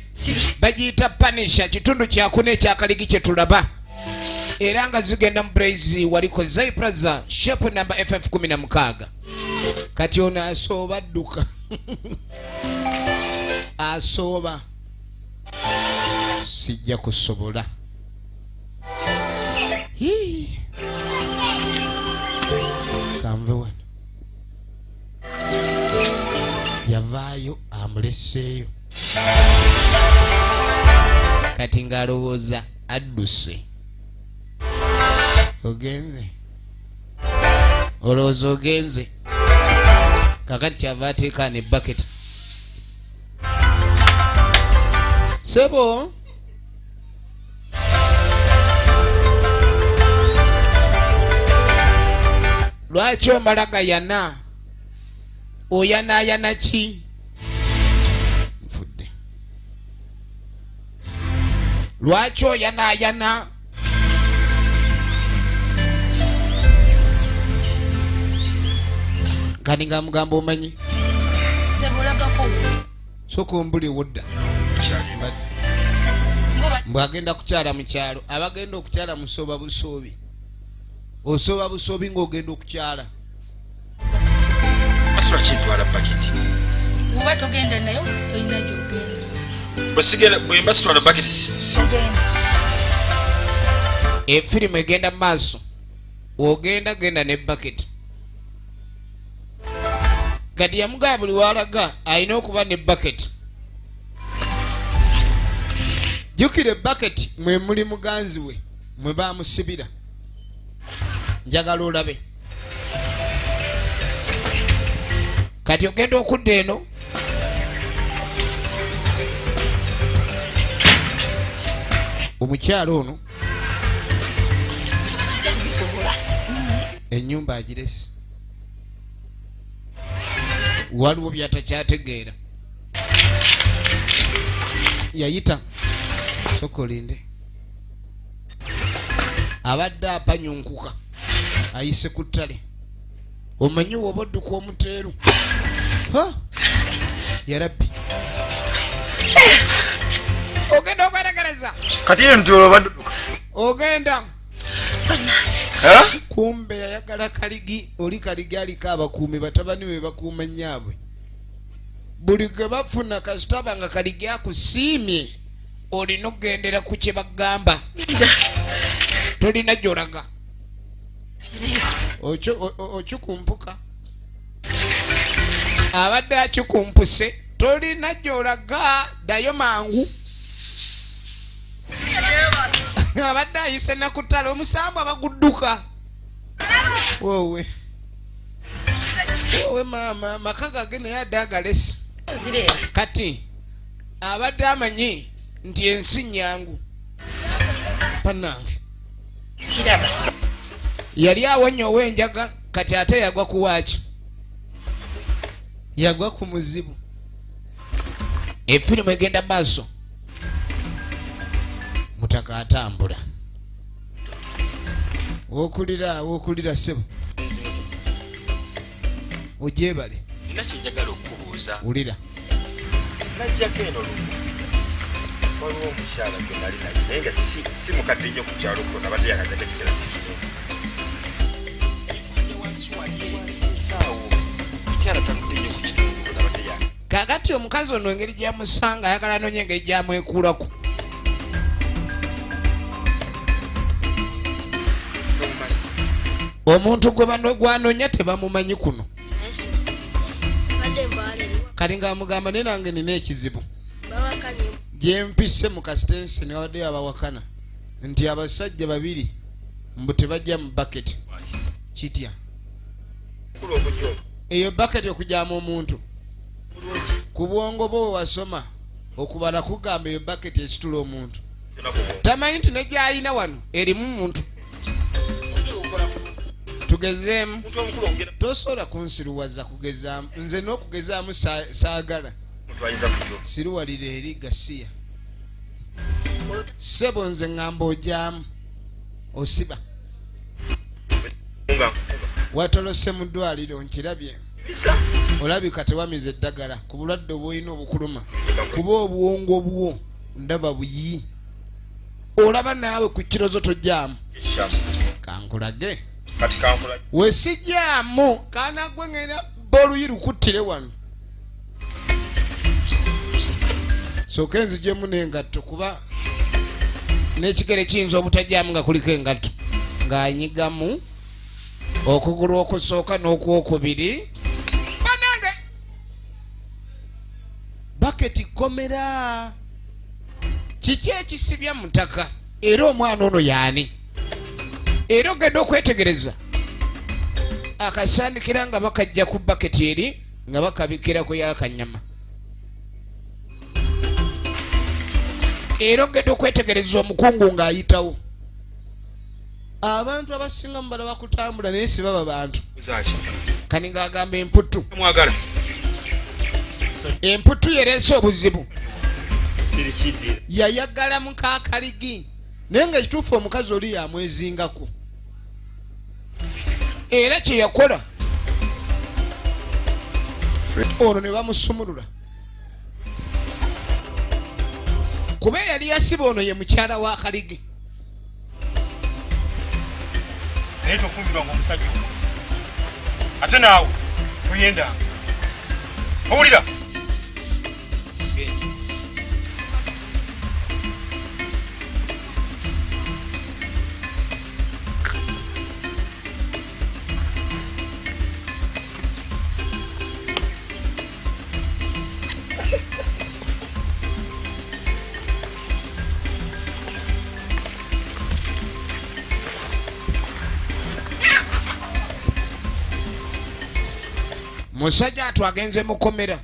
Bagiyita panisha kitundu kyakuna ekyakaligi kye tulaba. Era nga zigenda mu Blaze waliko Zai Plaza shop number FF16. Kati ono asooba adduka. Asooba. Sijja kusobola. Kamve wano. Yava amuleseeyo kati ng'alowooza adduse. Ogenze olowooza ogenze kakati kyava ateeka ne bucket. Sebo lwaki omala gayana? Oyanaayana ki? Nfudde. Lwaki oyanaayana? Kani nga mugamba omanyi? Sebulagako. Soka ombuliwo dda. Mbwagenda kukyala mu kyalo. Abagenda okukyala musooba busoobi. Osooba busoobi ng'ogenda okukyala. Asula kintwala baketi. Bw'oba togenda nayo tolina gy'ogenda. Bwe mba sitwala baketi Ogenda. Efirimu egenda mu maaso. Ogenda genda ne bucket. Kati yamugaba buli walaga alina okuba ne bucket. Jjukira bucket mwe muli muganzi we mwe baamusibira. Njagala olabe. Kati ogenda okudda eno. Omukyalo ono ennyumba agirese. Waliwo byatakyategeera. Yayita sokolinde. Abadde apanyunkuka ayise ku ttale. Omanyi woba odduka omuteeru. Yarabbi. Ogenda okwetegereza. kati ye ntolo badduka. Ogenda. Kumbe yayagala kaligi. Oli kaligi aliko abakuumi batabani be bakuuma nnyabwe. Buli gwe bafuna kasitaba nga kaligi akusiimye olina okugendera ku kye bagamba. Tolina gy'olaga. Okikumpuka. Abadde akikumpuse tolina gy'olaga, ddayo mangu. Abadde ayise naku ttale omusambu abagudduka. Wowe maama maka gage naye adde agalesi. Kati abadde amanyi nti ensi nnyangu. Pannange yali awonya ow'enjaga kati ate yagwa ku waaki. Yagwa ku muzibu. Efirimu egenda maaso. Mutaka atambula. Wokulira sebo. Ojebale. Nina kyenjagala okubuuza. Wulira. Najjako eno lumu. Waliwo omukyala gwe nali naye naye nga si mukadde nnyo ku kyalo kuno nabadde yakajaga kiseera kikino. Mukyala tanudde nnyo ku kitundu nabadde yaka. Kakati omukazi ono engeri gyamusanga ayagala nonya engeri gyamwekuulako. Omuntu gwe gwanonya tebamumanyi kuno. Kati nga amugamba naye nange nina ekizibu. Gyempise mu kasitenseni awaddeyo abawakana nti abasajja babiri mbu tebajja mu bucket. Kitya? Eyo bucket okujyama omuntu. Ku bwongo bwo wasoma okubala kugamba eyo bucket esitula omuntu. Tamanyi nti ne gy'ayina wano erimu muntu. Tugezeemu. Tosobola kunsiruwaza kugezaamu. Nze n'okugezaamu saagala. Siruwalira eri Gasiya. Sebo nze ngamba ojaamu. Osiba. Watolose mu ddwaliro nkirabye. Olabika tewamiza eddagala ku bulwadde obulina obukuluma. Kuba obuwongo obwo ndaba buyi. Olaba naawe ku kirozo tojaamu. Kankulage. Wesijjaamu kaana gwe ngenda boluyi lukuttire wano. Sooka enzijjemu n'engatto kuba n'ekigere kiyinza obutajjaamu nga kuliko engatto. Ng'anyigamu okugulu okusooka n'okwokubiri. Banange! komera kiki ekisibya mu ttaka era omwana ono yaani era ogenda okwetegereza akasandikira nga bakajja ku baketi eri nga bakabikirako yakanyama era ogenda okwetegereza omukungu ng'ayitawo abantu abasinga mu balaba kutambula naye si baba bantu kani ng'agamba emputu emputu yereese obuzibu yayagala mukakaligi naye nga ekituufu omukazi oli yamwezingako era kye yakola ono ne bamusumulula kuba yali yasiba ono ye mukyala wa kaligi naye tofumbirwa nga omusajja omu ate naawe toyendanga owulira musajja atwagenze mukomera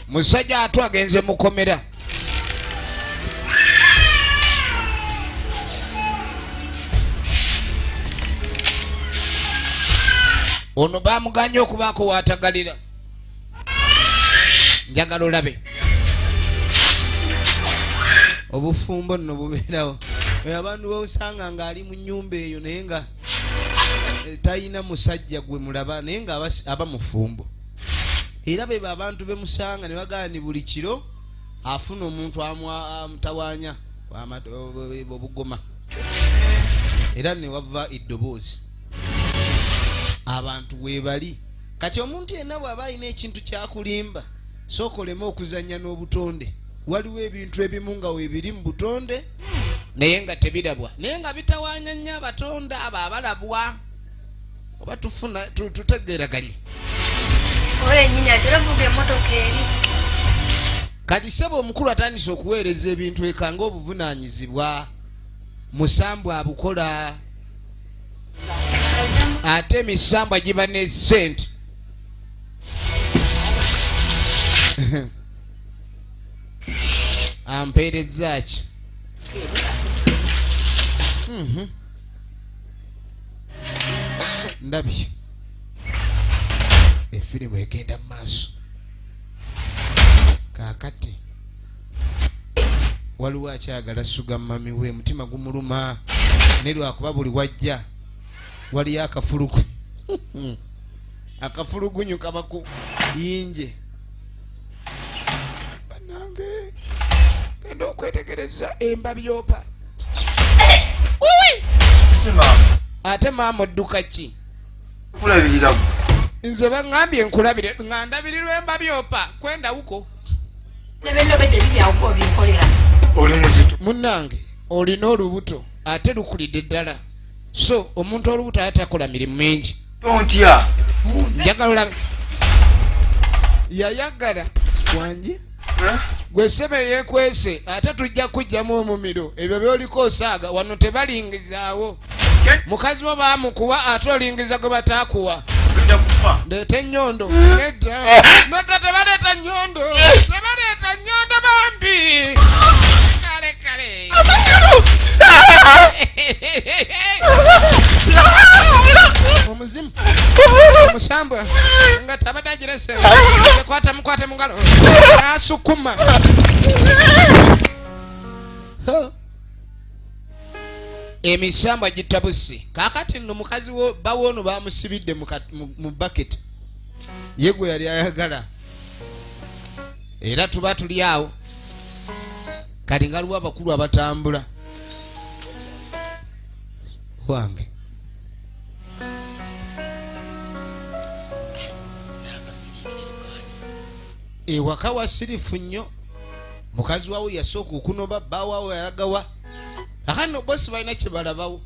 musajja atwagenze mukomera ono bamuganye okubaako watagalira njagala olabe obufumbo nno bubeerawo abantu bawusanga ng'ali mu nnyumba eyo naye nga talina musajja gwe mulaba naye nga aba mufumbo era beba abantu bemusanga ne bagamba ni buli kiro afuna omuntu amutawaanya obugoma era ne wava eddoboozi abantu webali kati omuntu yenna bw'aba alina ekintu kyakulimba sooka oleme okuzannya n'obutonde waliwo ebintu ebimu nga weebiri mu butonde naye nga tebirabwa naye nga bitawaanya nnyo abatonde abo abalabwa oba tufuna tutegeraganye oye nyini akiravuga emmotoka eri kati sebo omukulu atandise okuweereza ebintu eka ng'obuvunaanyizibwa musambu abukola ate emisambu agiba ne sente ampeereza ki ndabye efirimu egenda mu maaso kaakati waliwo akyagala suga mami we mutima gumuluma ne lwakuba buli wajja waliyo akafulugu akafulugunyu kabaku yinje banange genda okwetegereza embabyopa ate maama odduka ki kulabiriramu nze baŋŋambye nkulabire nga ndabirirwa embabyopa kwendawuko nebennobedde biryawo binkolera oli muzito munnange olina olubuto ate lukulidde ddala so omuntu olubuto ayatakola mirimu mingi tontya njagala olabe yayagala wanje gwe ssebe yeekwese ate tujja kujjamu omumiro ebyo byoliko osaaga wano tebalingizaawo mukazi wo baamukuwa ate olingiza gwe bataakuwa ndeeta ennyondo nedda nedda tebaleeta nnyondo tebaleeta nnyondo bambi kale kale omuzimu omusambwa nga tabadde agirese kwata mukwate mungalo asukuma emisambwa gitabusi kakati nno mukazi wo bawoono bamusibidde mu baketi ye gwe yali ayagala era tuba tuli awo kati ngaliwo abakulu abatambula wange ewaka wasirifu nnyo mukazi wawo yasooka okunoba bbaawawo yalagawa akano bosi balina kye balabawo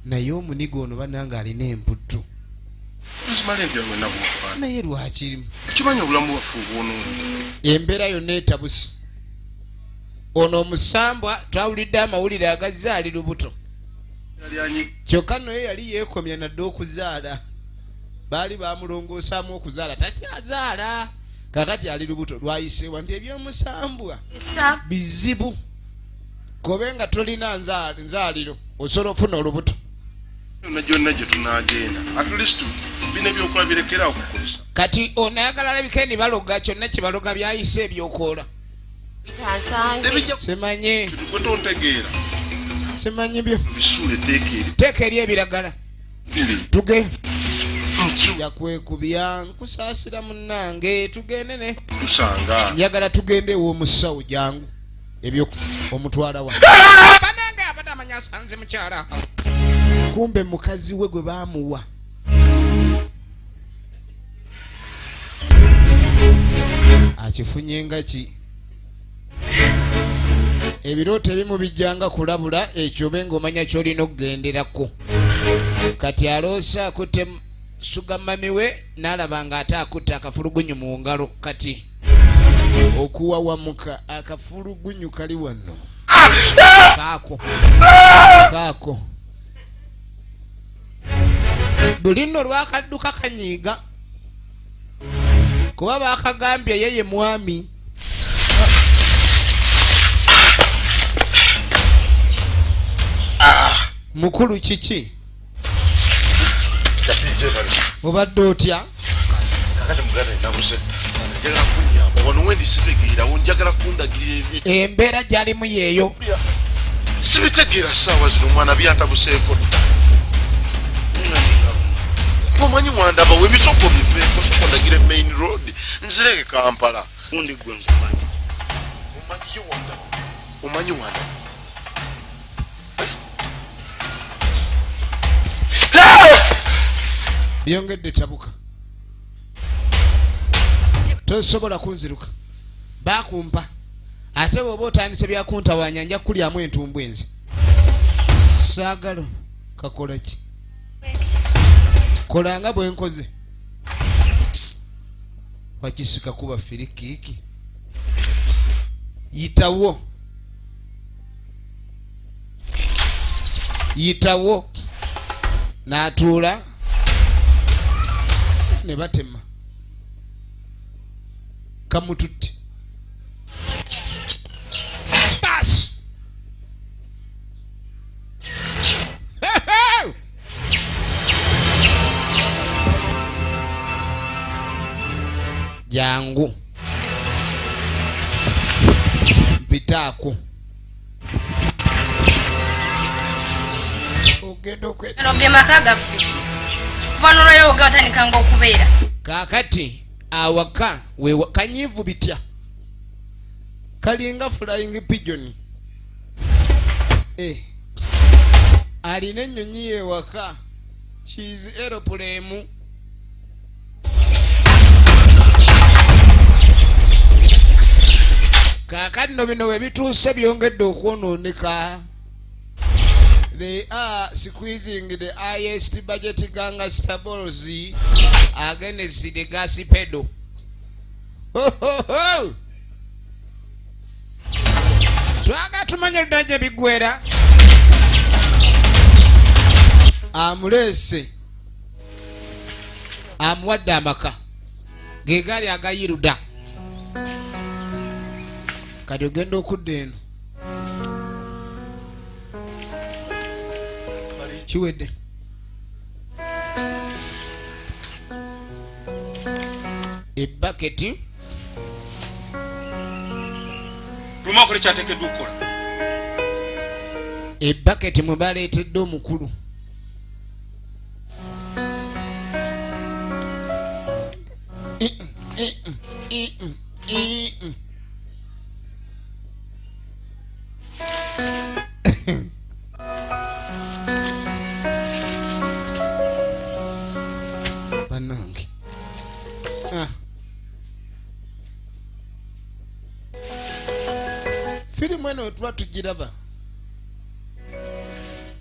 naye omunigo ono bananga alina emputtu nzimalembya wena bufa naye lwaki kimanya obulamu bwaffe obwonoonyi embeera yonna etabusi ono omusambwa twawulidde amawulire agazaali lubuto kyokka noye yali yeekomya nadde okuzaala baali bamulongoosaamu okuzaala takyazaala kakati ali lubuto lwayiseewa nti ebyomusambwa bizibu kobe nga tolina nzaaliro osobola ofuna olubuto yonna gyonna gye tunaagenda at least bino ebyokola birekeraawo kukozesa kati onayagala labikendi baloga kyonna kye baloga byayise ebyokoola simanye gwe tontegeera simanyi byo bisuule teeka eri ebiragala tugende yakwekubya nkusaasira munnange tugende ne tusanga njagala tugende ew'omusawo jangu ebyo omutwala wa banange abadde amanya asanze mukyala kumbe mukazi we gwe baamuwa akifunye nga ki ebirooto ebimu bijjanga kulabula ekyo be ng'omanya ky'olina okugenderako kati aloosa akutte suga mami we n'alaba ng'ate akutte akafulugunyu mu ngalo kati okuwawamuka akafulugunyu kali wano kaako luli nno lwakadduka kanyiiga kuba baakagambye yeye mwami mukulu kiki obadde otya embeera gyalimu yeeyo sibitegeera saawa zino omwana byatabuseeko omanyi wandaba webisoko biveeko soko ndagira main road nzireke Kampala undi gwe nkumanyi omanyi wandaba byongedde tabuka tosobola kunziruka bakumpa ate bw'oba otandise byakuntawanya nja kulyamu entumbu enzi saagalo kakola ki kolanga bwe nkoze wakisika kuba firikiiki yitawo n'atuula ne batema kamututte basi jangu mpitaako ogenda ge maka gaffe kuva n'olwayo oge watandikanga okubeera kaakati awaka kanyiivu bitya kalinga flying pigeon alina ennyonyi yewaka she's aeroplane kaakati no bino we bituuse byongedde okwonooneka. They are squeezing the highest budget gangster balls against the gas pedal. Twaga tumanya ludaje bigwera amulese amuwadde amaka gegali agayiruda kati ogenda okudda eno kiwedde ebaketi luma okole kyateekeddwa okukola ebaketi mwe baleetedde omukulu banange firimu eno wetuba tugiraba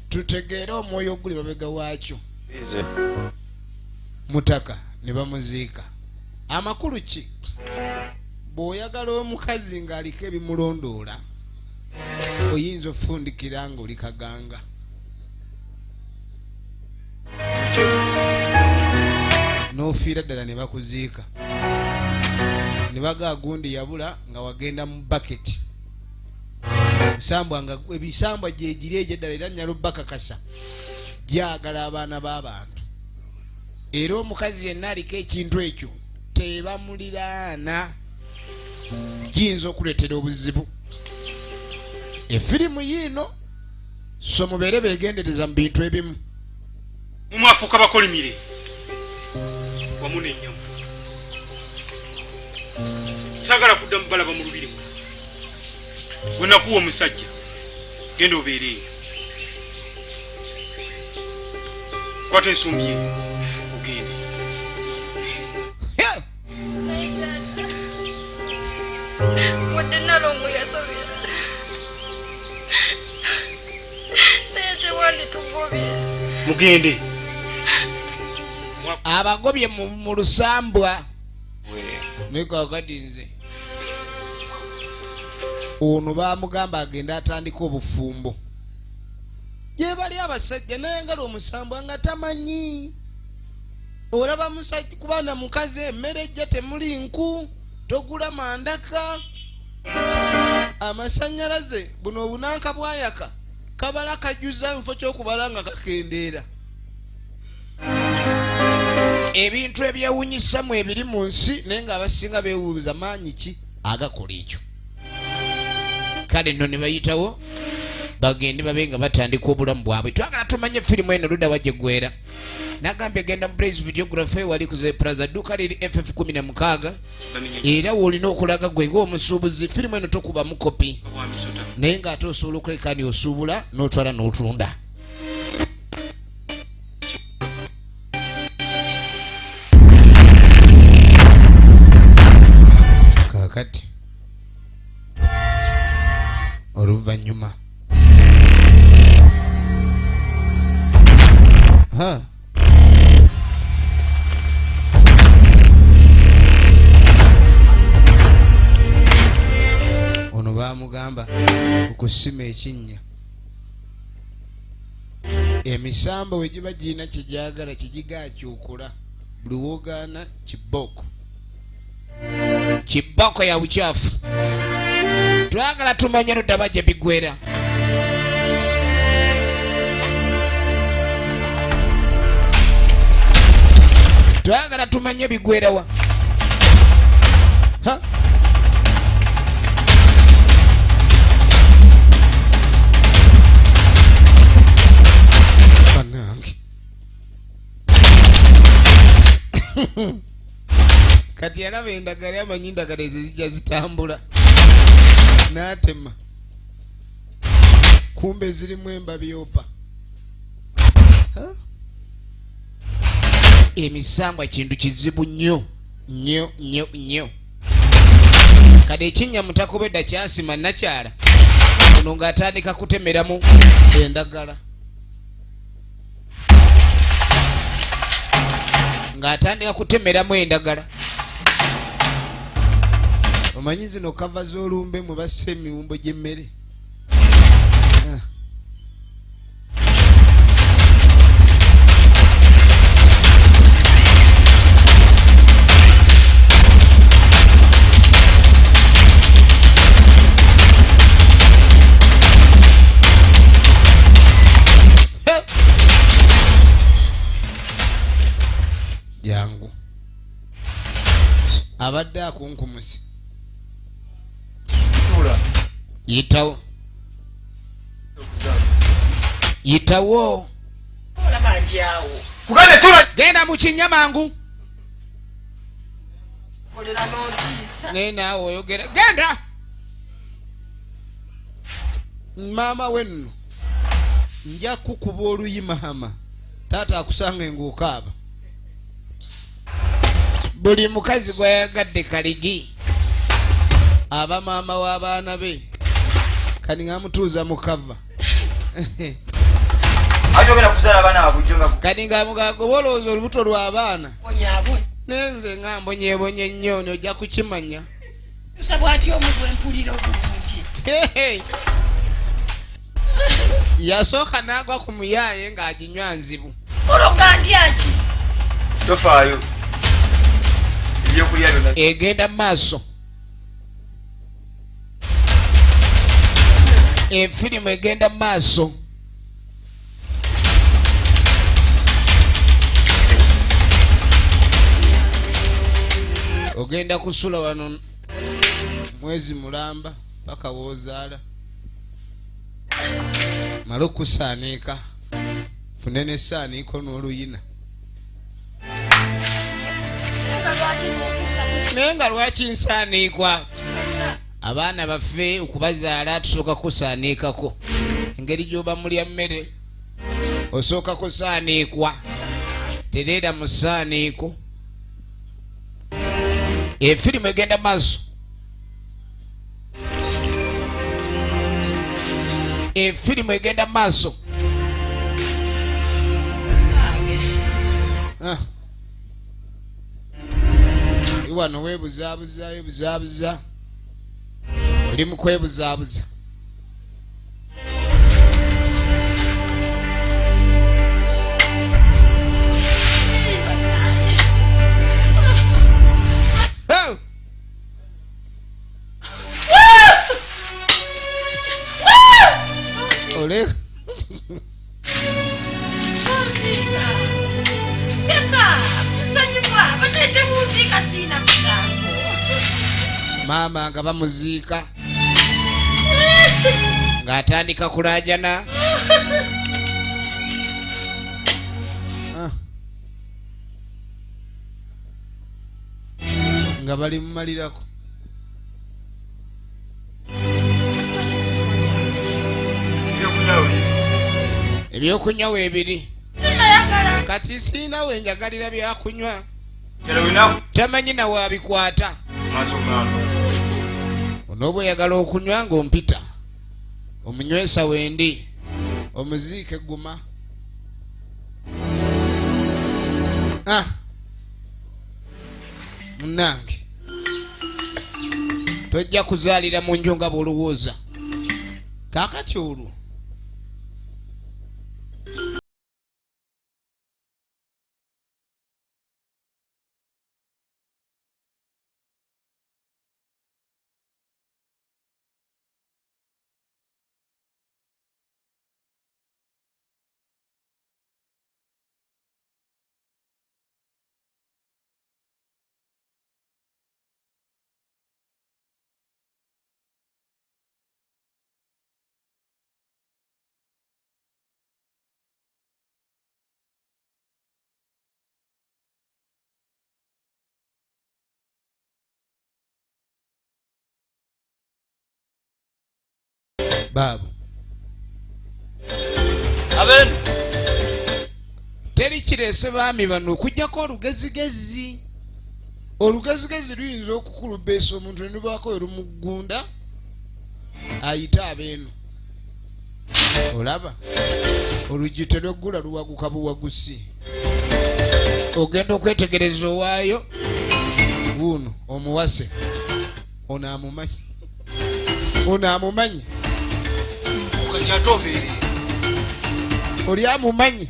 tutegeera omwoyo oguli mabega waakyo. Mutaka ne bamuziika. Amakulu ki? Bw'oyagala omukazi ng'aliko ebimulondoola oyinza ofundikira ng'oli kaganga. N'ofiira ddala ne bakuziika ne bagaa gundi yabula nga wagenda mu baketi. Ebisambwa gye giri egyo ddala era nnyalo bakakasa gyagala abaana b'abantu. Era omukazi yenna aliko ekintu ekyo tebamuliraana, giyinza okuleetera obuzibu. Efirimu yiino so mubeere beegendereza mu bintu ebimu. Mumwafuuka bakolimire wamu n'ennyama. Saagala kudda mu balaba mu lubiri muno. Bwe nakuwa omusajja genda obeere eyo. Kwata ensumbi ye ogende. wadde Nalongo yasobera naye tewanditugobye. Mugende. Abagobye mu lusambwa. Ne kakati nze ono baamugamba agenda atandika obufumbo. Gye bali abasajja naye ngalo omusambwa nga tamanyi. Olaba musajja kubana mukazi emmere ejja temuli nku, togula mandaka. Amasannyalaze buno obunanka bwayaka kabala kajuza nfo ky'okubala nga kakendeera. Ebintu ebyewunyisa mu ebiri mu nsi naye ng'abasinga beewuuza maanyi ki agakola ekyo. Kale nno ne bayitawo bagende babe nga batandika obulamu bwabwe. Twagala tumanye firimu eno ludda wajje gwera. Nagambye genda mu Praise Videography wali kuze Plaza Duka liri FF16 era woolina okulaga gwe ng'omusuubuzi firimu eno tokubamu kopi naye ng'ate osobola okuleka ni osuubula n'otwala n'otunda. Kakati oluvannyuma ono baamugamba okusima ekinnya. Emisamba we giba girina kye gyagala kigigakyukula buli wogaana kiboko. Kiboko ya buchafu. Twagala tumanye ludda bajje bigwera. Twagala tumanye bigwera wa. Ha? Panangi. Kati alaba endagala amanyi endagala ezo zijja zitambula n'atema kumbe zirimu embabyopa. Emisambwa kintu kizibu nnyo nnyo nnyo nnyo. Kati ekinnya mutakobedda kyasima nakyala ono ng'atandika kutemeramu endagala. Ng'atandika kutemeramu endagala. Omanyi zino kava z'olumbe mwe bassa emiwumbo gy'emmere. Jangu abadde akunkumusi yitawo yitawo olaba njawo Kugande tula genda mu kinnya mangu. olera n'ontiisa Ne naawe oyogera genda. Maama we nno nja kukuba oluyi maama taata akusanga ng'okaaba. Buli mukazi gwayagadde kaligi aba maama w'abaana be kani ng'amutuuza mu kava. ate ogenda kuzaala abaana babujjonga kati nga mugagobolooza olubuto lw'abaana Bonyaabonye. nenze nga mbonyebonye nnyo nojja kukimanya. Tusabwa atya omugwe mpulira obulungi. Yasooka n'agwa ku muyaaye ng'aginywa nzibu. Ologa ndyaki? tofaayo ebyokulya byonna Egenda mu maaso. Efirimu egenda mu maaso. Ogenda kusula wano mwezi mulamba paka woozaala. Mala okusaaniika fune n'essaaniiko n'oluyina. Naye nga lwaki nsaaniikwa? Abaana baffe okubazaala tusooka kusaaniikako. Engeri gy'oba mulya mmere osooka kusaaniikwa. Tereera mu ssaaniiko. Efirimu egenda maaso. Efirimu egenda maaso. Iwano weebuzaabuza. Oli mu kwebuzaabuza. Ole Mama nga bamuziika ng'atandika kulaajana. Nga bali mumalirako. Ebyokunywa weebiri. Kati siina we njagalira byakunywa. Tamanyi na waabikwata. Onooba oyagala okunywa ng'ompita. Omunywesa wendi. Omuziike guma. Munnange. Tojja kuzaalira mu nju nga bw'olowooza. Kaakati olwo. Babu. Aben. Teri kireese baami bano okujjako olugezigezi. Olugezigezi luyinza okukulubeesa omuntu ne lubaako erumuggunda ayita abeeno. Olaba oluggi terweggula luwaguka buwagusi. Ogenda okwetegereza owaayo wuuno omuwase ono amumanyi. Ono amumanyi. Kati ate obeere. Oli amumanyi.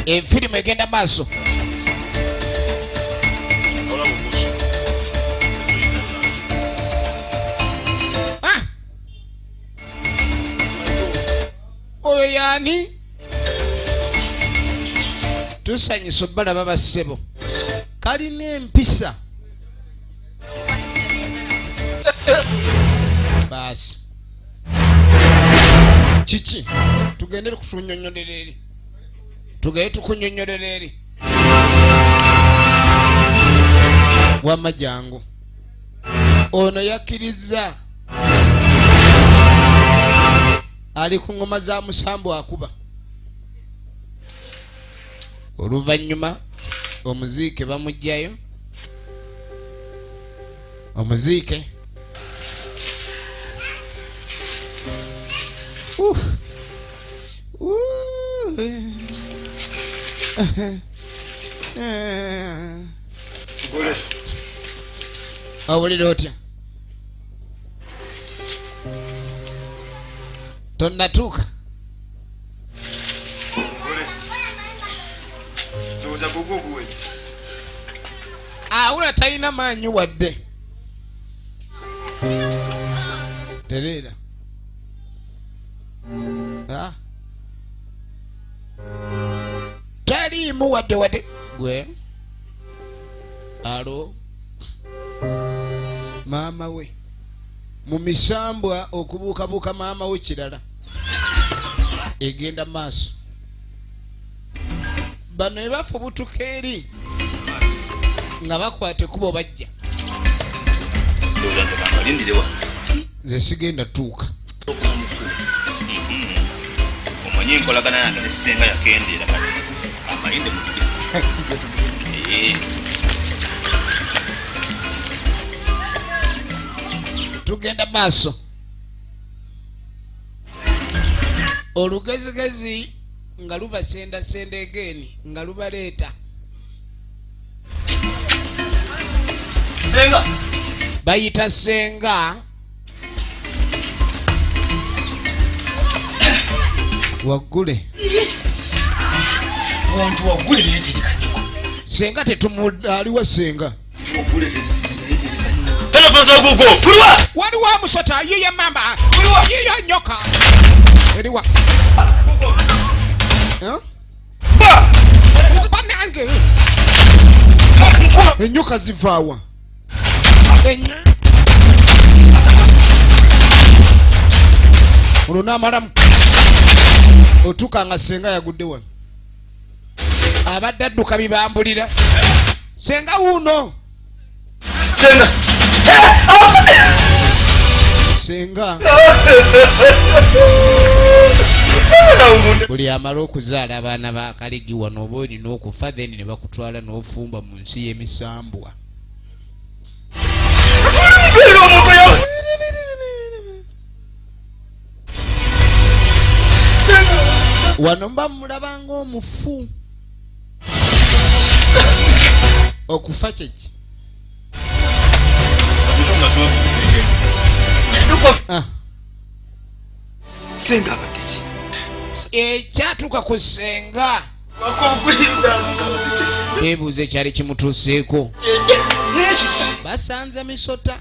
Efirimu egenda maaso. Oyo yaani? Tusanyisa obbalaba bassebo. Kalina empisa. Basi. Kiki? Tugende kutunyonyolera eri. Tugende tukunyonyolera eri. Wamma jangu. Ono yakkiriza. Ali ku ngoma za musambu akuba. Oluvannyuma omuziike bamugjayo. Omuziike Awulira otya? Tonnatuuka. Awula talina maanyi wadde. Tereera. Taliimu wadde. Gwe. Alo. Maama we. Mu misambwa okubuukabuuka maama we kirala. Egenda maaso. Bano ebafubutuka eri nga bakwate kubo bajja. Nze sigenda tuuka. Omanyi enkolagana yange ne Ssenga yakendeera kati amalinde mu tugenda maaso. Olugezigezi nga lubasendasenda egeni nga lubaleeta. Ssenga bayita Ssenga. Waggule. Wantu waggule neyetirikanyiko. Ssenga aliwa Ssenga. Telefonsa gugo. Waliwo musota yiye mamba. Yiye nyoka. Eriwa. Banange. Enyoka zivaawa. Olunamalamu otuuka nga Ssenga yagudde wano. Abadde adduka bibambulira. Ssenga wuuno. Ssenga buli amala okuzaala abaana ba Kaligi wano oba olina okufa then ne bakutwala n'ofumba mu nsi y'emisambwa. Wano mba mulabanga omufu. Okufa kyeki? Ssenga abateki. Ekyatuuka ku Ssenga. Beebuuze kyali kimutuuseeko. Basanze misota.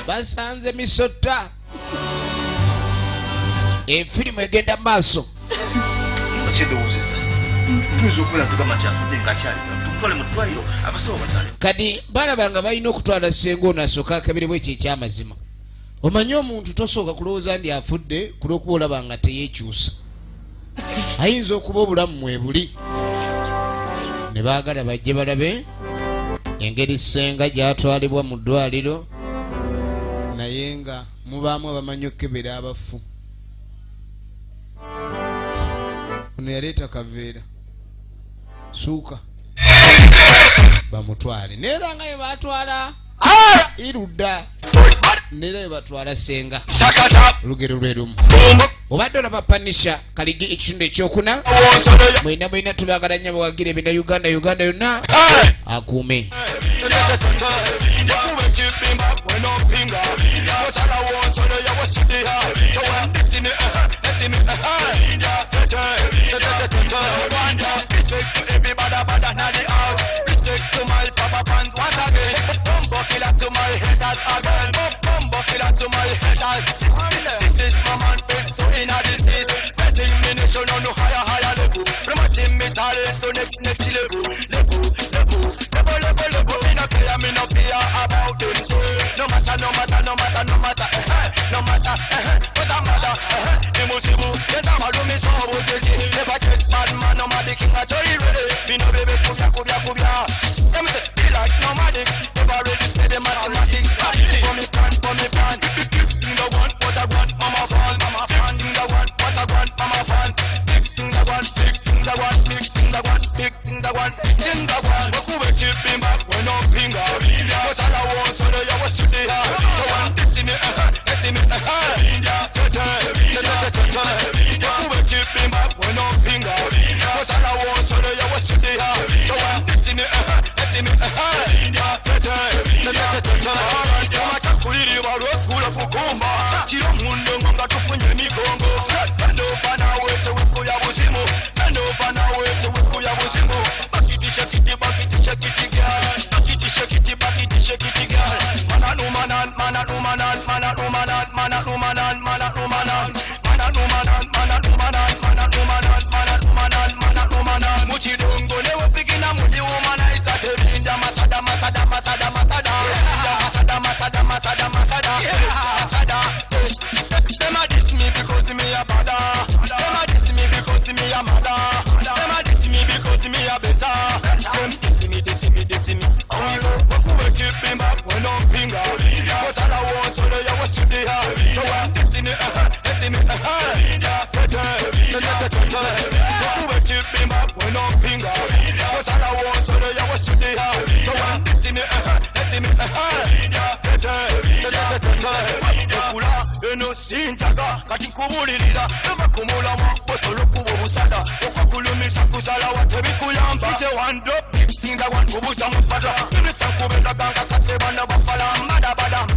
Basanze misota. Efirimu egenda maaso. Kyendowozesa. Tuzo okubeera tugamba nti afudde ng'akyali. Tutwale mu ddwaliro abasawo basale. Kati balaba nga balina okutwala Ssenga ono asooka akaberebwa ekyo ekyamazima. Omanyi omuntu tosooka kulowooza ndi afudde ku lw'okuba olaba nga teyeekyusa. Ayinza okuba obulamu mwebuli. Ne baagala bajje balabe engeri Ssenga gy'atwalibwa mu ddwaliro naye nga mubaamu abamanyi okukebera abafu. Ono yaleeta kaveera. Suuka. Bamutwale. Neera nga ye baatwala Irudda. Neera ye batwala Ssenga. Lugero lwe lumu. Obadde olaba Panisha Kaligi ekitundu ekyokuna. Mwina tubagala nnyo bawagire bina Uganda yonna akuume. India nkubulirira tova ku mulamwa osobola okuba obusada okwakulumisa kusala wate bikuyamba ite one drop tinga wankubuza mu fata minisita nkubendaganga kasebana bafala madabada